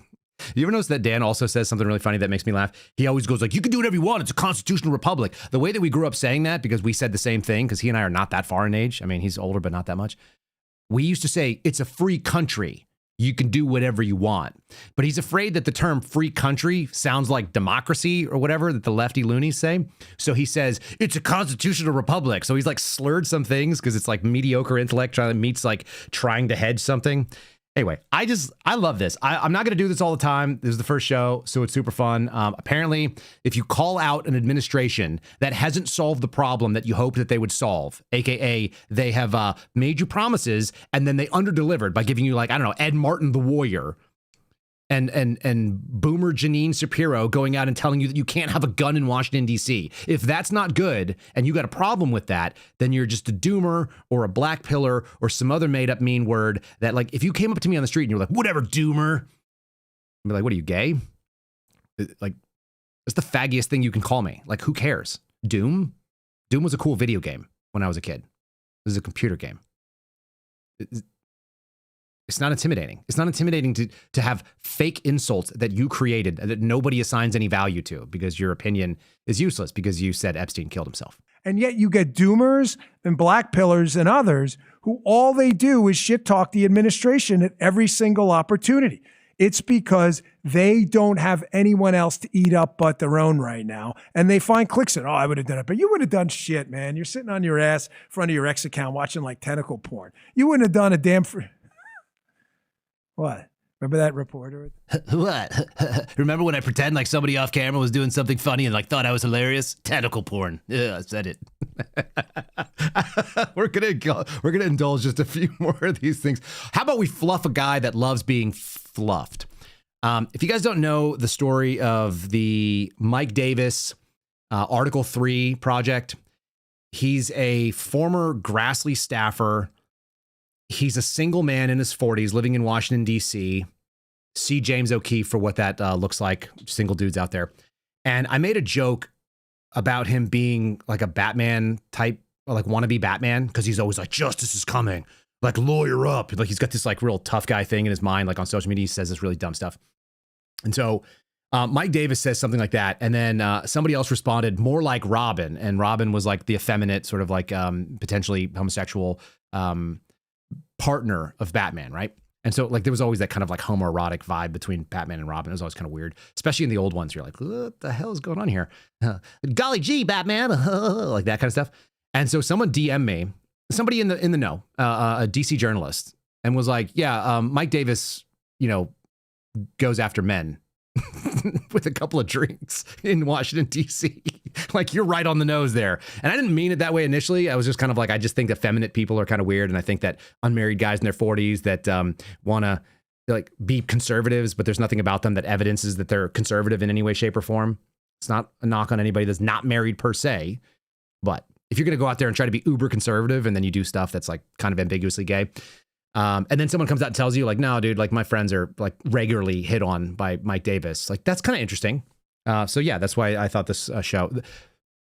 You ever notice that Dan also says something really funny that makes me laugh? He always goes like, you can do whatever you want. It's a constitutional republic. The way that we grew up saying that, because we said the same thing, because he and I are not that far in age. I mean, he's older, but not that much. We used to say, it's a free country. You can do whatever you want. But he's afraid that the term free country sounds like democracy or whatever that the lefty loonies say. So he says, it's a constitutional republic. So he's like slurred some things because it's like mediocre intellect meets like trying to hedge something. Anyway, I love this. I'm not going to do this all the time. This is the first show, so it's super fun. Apparently, if you call out an administration that hasn't solved the problem that you hoped that they would solve, aka they have made you promises and then they underdelivered by giving you like, I don't know, Ed Martin the Warrior and Boomer Janine Shapiro going out and telling you that you can't have a gun in Washington, D.C. If that's not good and you got a problem with that, then you're just a doomer or a black pillar or some other made up mean word that like if you came up to me on the street and you're like, whatever, doomer, I'd be like, what are you, gay? Like, that's the faggiest thing you can call me. Like, who cares? Doom? Doom was a cool video game when I was a kid. This is a computer game. It's not intimidating. It's not intimidating to have fake insults that you created that nobody assigns any value to because your opinion is useless because you said Epstein killed himself. And yet you get doomers and black pillars and others who all they do is shit talk the administration at every single opportunity. It's because they don't have anyone else to eat up but their own right now. And they find clicks in, oh, I would have done it. But you would have done shit, man. You're sitting on your ass in front of your ex account watching like tentacle porn. You wouldn't have done a damn... What? Remember that reporter? What? Remember when I pretend like somebody off camera was doing something funny and like thought I was hilarious? Tentacle porn. Yeah, I said it. We're gonna indulge just a few more of these things. How about we fluff a guy that loves being fluffed? If you guys don't know the story of the Mike Davis Article 3 project, he's a former Grassley staffer. He's a single man in his 40s living in Washington, D.C. See James O'Keefe for what that looks like. Single dudes out there. And I made a joke about him being like a Batman type, or like wannabe Batman, because he's always like, justice is coming, like lawyer up. Like he's got this like real tough guy thing in his mind, like on social media, he says this really dumb stuff. And so Mike Davis says something like that. And then somebody else responded more like Robin. And Robin was like the effeminate sort of like potentially homosexual partner of Batman, right? And so like there was always that kind of like homoerotic vibe between Batman and Robin. It was always kind of weird, especially in the old ones. You're like, what the hell is going on here? Golly gee, Batman, like that kind of stuff. And so someone DM'd me, somebody in the know, a DC journalist, and was like, yeah, Mike Davis, you know, goes after men with a couple of drinks in Washington, D.C. Like, you're right on the nose there. And I didn't mean it that way initially. I was just kind of like, I just think effeminate people are kind of weird. And I think that unmarried guys in their 40s that want to like be conservatives, but there's nothing about them that evidences that they're conservative in any way, shape, or form. It's not a knock on anybody that's not married per se. But if you're going to go out there and try to be uber conservative and then you do stuff that's like kind of ambiguously gay, and then someone comes out and tells you like, no, dude, like my friends are like regularly hit on by Mike Davis. Like, that's kind of interesting. So yeah, that's why I thought this show,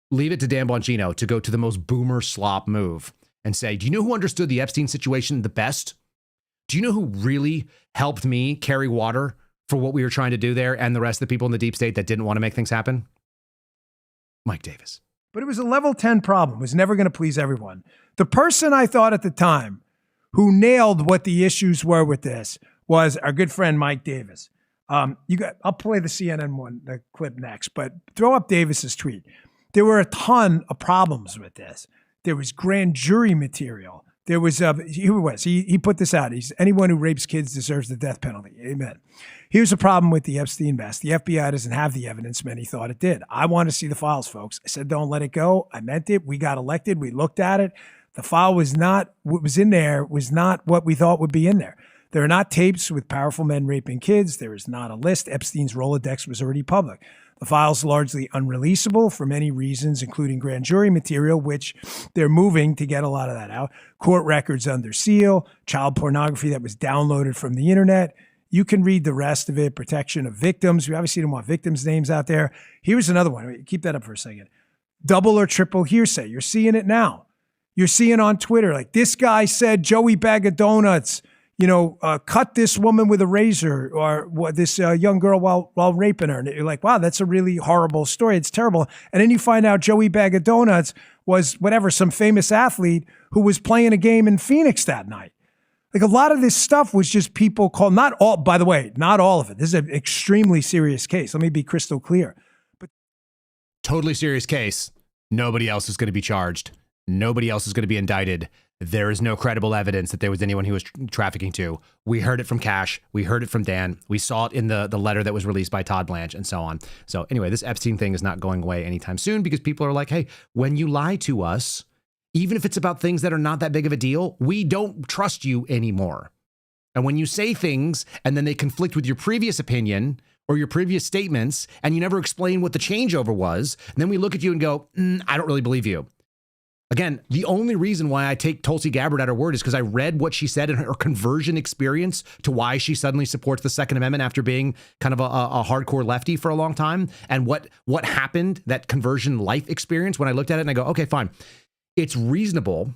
leave it to Dan Bongino to go to the most boomer slop move and say, do you know who understood the Epstein situation the best? Do you know who really helped me carry water for what we were trying to do there and the rest of the people in the deep state that didn't want to make things happen? Mike Davis. But it was a level 10 problem. It was never going to please everyone. The person I thought at the time who nailed what the issues were with this was our good friend Mike Davis. I'll play the CNN one, the clip next, but throw up Davis's tweet. There were a ton of problems with this. There was grand jury material. There was, he put this out. He's, anyone who rapes kids deserves the death penalty. Amen. Here's a problem with the Epstein mess. The FBI doesn't have the evidence many thought it did. I want to see the files, folks. I said, don't let it go. I meant it. We got elected. We looked at it. The file was not, what was in there was not what we thought would be in there. There are not tapes with powerful men raping kids. There is not a list. Epstein's Rolodex was already public. The file's largely unreleasable for many reasons, including grand jury material, which they're moving to get a lot of that out. Court records under seal, child pornography that was downloaded from the internet. You can read the rest of it. Protection of victims. We obviously don't want victims' names out there. Here's another one. Keep that up for a second. Double or triple hearsay. You're seeing it now. You're seeing on Twitter, like, this guy said Joey Bag of Donuts, cut this woman with a razor, or this young girl while raping her. And you're like, wow, that's a really horrible story. It's terrible. And then you find out Joey Bag of Donuts was some famous athlete who was playing a game in Phoenix that night. Like, a lot of this stuff was just people called, not all, by the way, not all of it. This is an extremely serious case. Let me be crystal clear. But totally serious case. Nobody else is going to be charged. Nobody else is going to be indicted. There is no credible evidence that there was anyone he was trafficking to. We heard it from Kash. We heard it from Dan. We saw it in the letter that was released by Todd Blanche and so on. So anyway, this Epstein thing is not going away anytime soon because people are like, hey, when you lie to us, even if it's about things that are not that big of a deal, we don't trust you anymore. And when you say things and then they conflict with your previous opinion or your previous statements and you never explain what the changeover was, and then we look at you and go, I don't really believe you. Again, the only reason why I take Tulsi Gabbard at her word is because I read what she said in her conversion experience to why she suddenly supports the Second Amendment after being kind of a hardcore lefty for a long time. And what happened, that conversion life experience, when I looked at it and I go, okay, fine. It's reasonable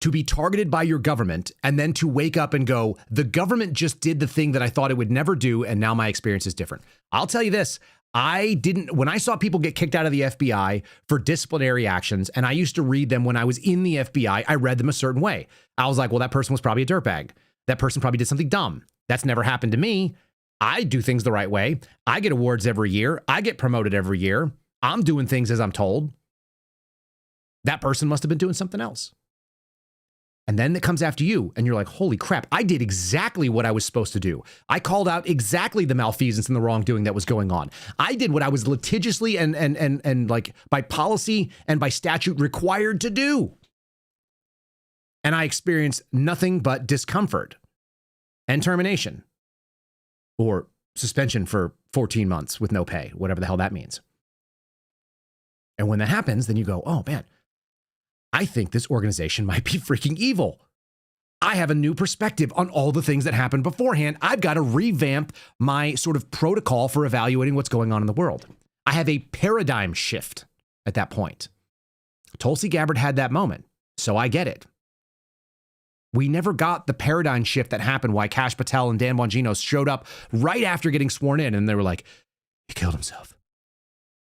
to be targeted by your government and then to wake up and go, the government just did the thing that I thought it would never do. And now my experience is different. I'll tell you this. When I saw people get kicked out of the FBI for disciplinary actions, and I used to read them when I was in the FBI, I read them a certain way. I was like, well, that person was probably a dirtbag. That person probably did something dumb. That's never happened to me. I do things the right way. I get awards every year. I get promoted every year. I'm doing things as I'm told. That person must have been doing something else. And then it comes after you and you're like, holy crap, I did exactly what I was supposed to do. I called out exactly the malfeasance and the wrongdoing that was going on. I did what I was litigiously and like by policy and by statute required to do. And I experienced nothing but discomfort and termination or suspension for 14 months with no pay, whatever the hell that means. And when that happens, then you go, oh man, I think this organization might be freaking evil. I have a new perspective on all the things that happened beforehand. I've got to revamp my sort of protocol for evaluating what's going on in the world. I have a paradigm shift, at that point. Tulsi Gabbard had that moment, so I get it. We never got the paradigm shift that happened why Kash Patel and Dan Bongino showed up right after getting sworn in, and they were like, he killed himself.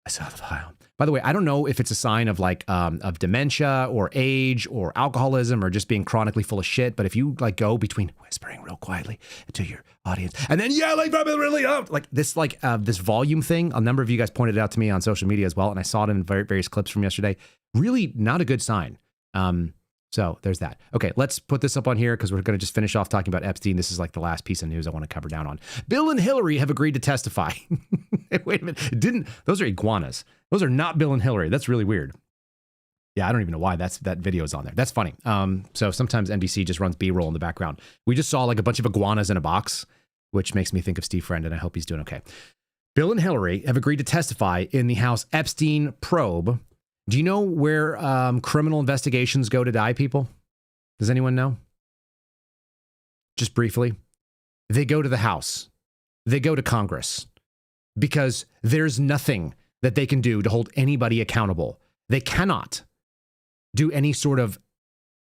I saw the file. By the way, I don't know if it's a sign of like of dementia or age or alcoholism or just being chronically full of shit. But if you like go between whispering real quietly to your audience and then yelling really up, like this volume thing, a number of you guys pointed it out to me on social media as well, and I saw it in various clips from yesterday. Really not a good sign. So there's that. Okay, let's put this up on here because we're going to just finish off talking about Epstein. This is like the last piece of news I want to cover down on. Bill and Hillary have agreed to testify. Wait a minute. Those are iguanas. Those are not Bill and Hillary. That's really weird. Yeah, I don't even know why that video is on there. That's funny. So sometimes NBC just runs B-roll in the background. We just saw like a bunch of iguanas in a box, which makes me think of Steve Friend, and I hope he's doing okay. Bill and Hillary have agreed to testify in the House Epstein probe. Do you know where criminal investigations go to die, people? Does anyone know? Just briefly. They go to the House. They go to Congress. Because there's nothing that they can do to hold anybody accountable. They cannot do any sort of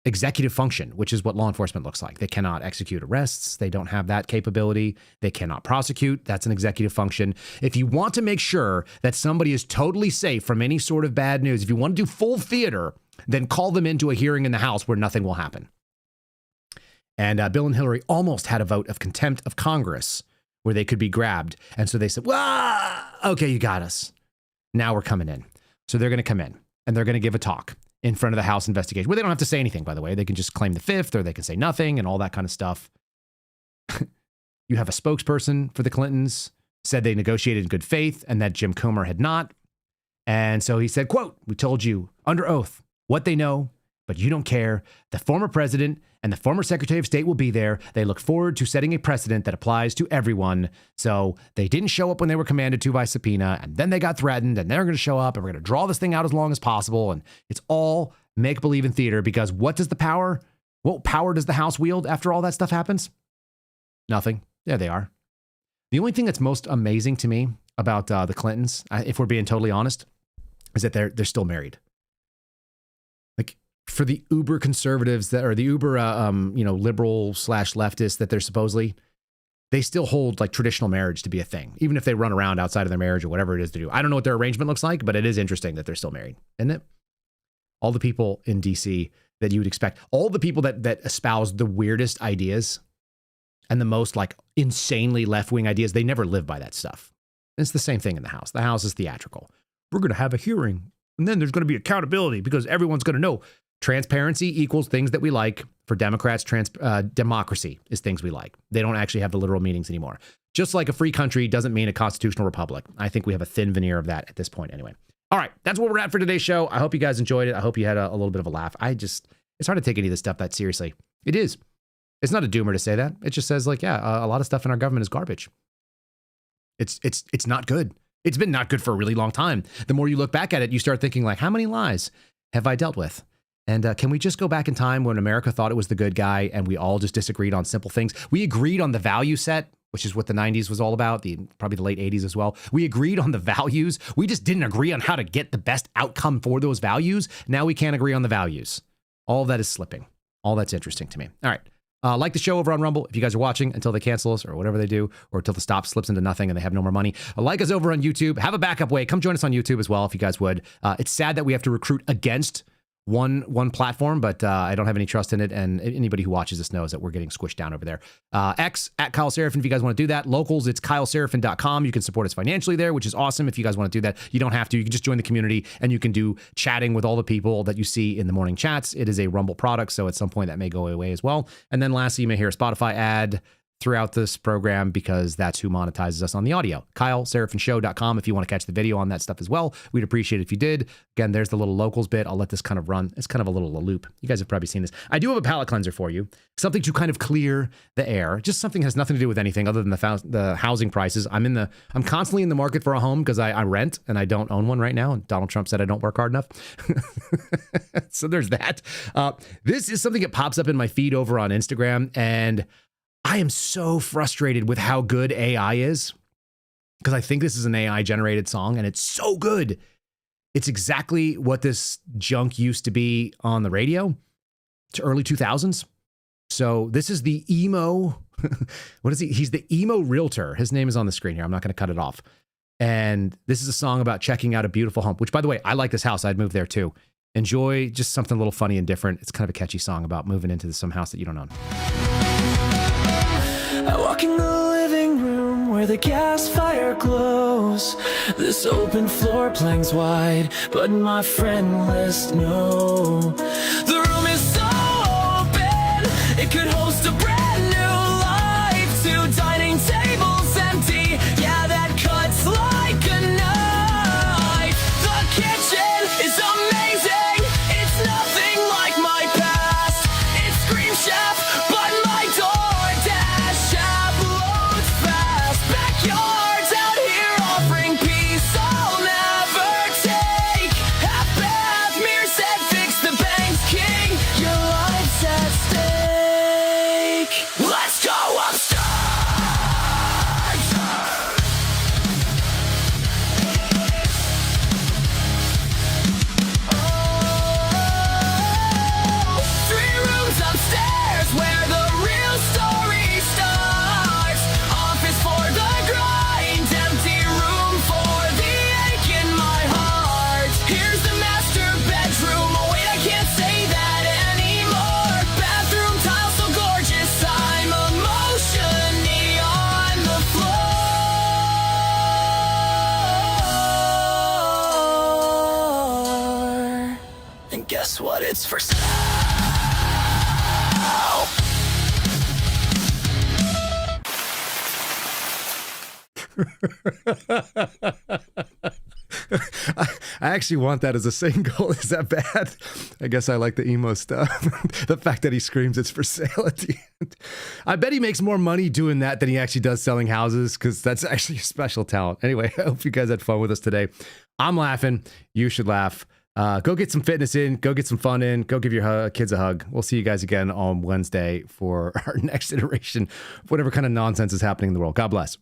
executive function, which is what law enforcement looks like. They cannot execute arrests. They don't have that capability. They cannot prosecute. That's an executive function. If you want to make sure that somebody is totally safe from any sort of bad news, if you want to do full theater, then call them into a hearing in the House where nothing will happen. And Bill and Hillary almost had a vote of contempt of Congress where they could be grabbed. And so they said, well, okay, you got us. Now we're coming in. So they're going to come in and they're going to give a talk in front of the House investigation. Well, they don't have to say anything, by the way. They can just claim the fifth, or they can say nothing and all that kind of stuff. You have a spokesperson for the Clintons, said they negotiated in good faith and that Jim Comer had not. And so he said, quote, we told you under oath what they know, but you don't care. The former president and the former Secretary of State will be there. They look forward to setting a precedent that applies to everyone. So they didn't show up when they were commanded to by subpoena, and then they got threatened, and they're going to show up, and we're going to draw this thing out as long as possible. And it's all make-believe in theater, because what power does the House wield after all that stuff happens? Nothing. There they are. The only thing that's most amazing to me about the Clintons, if we're being totally honest, is that they're still married. Like, for the uber conservatives that are the uber, liberal / leftists that they're supposedly, they still hold like traditional marriage to be a thing, even if they run around outside of their marriage or whatever it is to do. I don't know what their arrangement looks like, but it is interesting that they're still married, isn't it? All the people in DC that you would expect, all the people that espouse the weirdest ideas and the most like insanely left-wing ideas, they never live by that stuff. And it's the same thing in the House. The House is theatrical. We're going to have a hearing, and then there's going to be accountability because everyone's going to know. Transparency equals things that we like. For Democrats, democracy is things we like. They don't actually have the literal meanings anymore. Just like a free country doesn't mean a constitutional republic. I think we have a thin veneer of that at this point anyway. All right, that's where we're at for today's show. I hope you guys enjoyed it. I hope you had a little bit of a laugh. It's hard to take any of this stuff that seriously. It is. It's not a doomer to say that. It just says like, a lot of stuff in our government is garbage. It's not good. It's been not good for a really long time. The more you look back at it, you start thinking like, how many lies have I dealt with? And can we just go back in time when America thought it was the good guy and we all just disagreed on simple things? We agreed on the value set, which is what the 90s was all about, probably the late 80s as well. We agreed on the values. We just didn't agree on how to get the best outcome for those values. Now we can't agree on the values. All of that is slipping. All that's interesting to me. All right. Like the show over on Rumble, if you guys are watching until they cancel us or whatever they do, or until the stop slips into nothing and they have no more money. Like us over on YouTube. Have a backup way. Come join us on YouTube as well, if you guys would. It's sad that we have to recruit against one platform, but I don't have any trust in it, and anybody who watches this knows that we're getting squished down over there. X at Kyle Seraphin, if you guys want to do that. Locals, it's kyleseraphin.com. You can support us financially there, which is awesome. If you guys want to do that, you don't have to. You can just join the community, and you can do chatting with all the people that you see in the morning chats. It is a Rumble product, so at some point that may go away as well. And then lastly, you may hear a Spotify ad throughout this program because that's who monetizes us on the audio. KyleSeraphinShow.com if you want to catch the video on that stuff as well. We'd appreciate it if you did. Again, there's the little locals bit. I'll let this kind of run. It's kind of a little loop. You guys have probably seen this. I do have a palate cleanser for you. Something to kind of clear the air. Just something that has nothing to do with anything other than the housing prices. I'm constantly in the market for a home because I rent and I don't own one right now. And Donald Trump said I don't work hard enough. So there's that. This is something that pops up in my feed over on Instagram, and I am so frustrated with how good AI is, because I think this is an AI generated song and it's so good. It's exactly what this junk used to be on the radio to early 2000s. So this is the emo. What is he? He's the emo realtor. His name is on the screen here. I'm not going to cut it off. And this is a song about checking out a beautiful home, which, by the way, I like this house. I'd move there too. Enjoy just something a little funny and different. It's kind of a catchy song about moving into some house that you don't own. I walk in the living room where the gas fire glows. This open floor planks wide, but my friend list no. The room is so open, it could host a brand new life. 2 dining tables empty, yeah, that cuts like a knife. The kitchen is amazing, it's nothing like my past. It's Scream Chef, but my DoorDash app loads fast. Backyards out here offering peace I'll never take. Half bath, mirror set, fix the banks, king. Your life's at stake. Let's go upstairs. Three rooms upstairs where the real story starts. Office for the grind, empty room for the ache in my heart. Here's the master bedroom. Oh wait, I can't say that anymore. Bathroom tile so gorgeous, I'm emotionally on the floor. And guess what? It's for sale. I actually want that as a single. Is that bad? I guess I like the emo stuff. The fact that he screams it's for sale at the end. I bet he makes more money doing that than he actually does selling houses, because that's actually a special talent. Anyway, I hope you guys had fun with us today. I'm laughing. You should laugh. Go get some fitness in. Go get some fun in. Go give your kids a hug. We'll see you guys again on Wednesday for our next iteration of whatever kind of nonsense is happening in the world. God bless.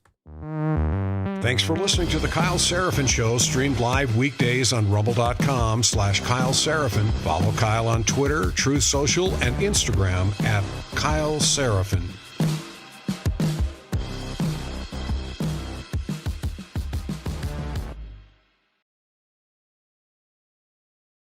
Thanks for listening to The Kyle Seraphin Show, streamed live weekdays on rumble.com/Kyle Seraphin. Follow Kyle on Twitter, Truth Social, and Instagram at Kyle Seraphin.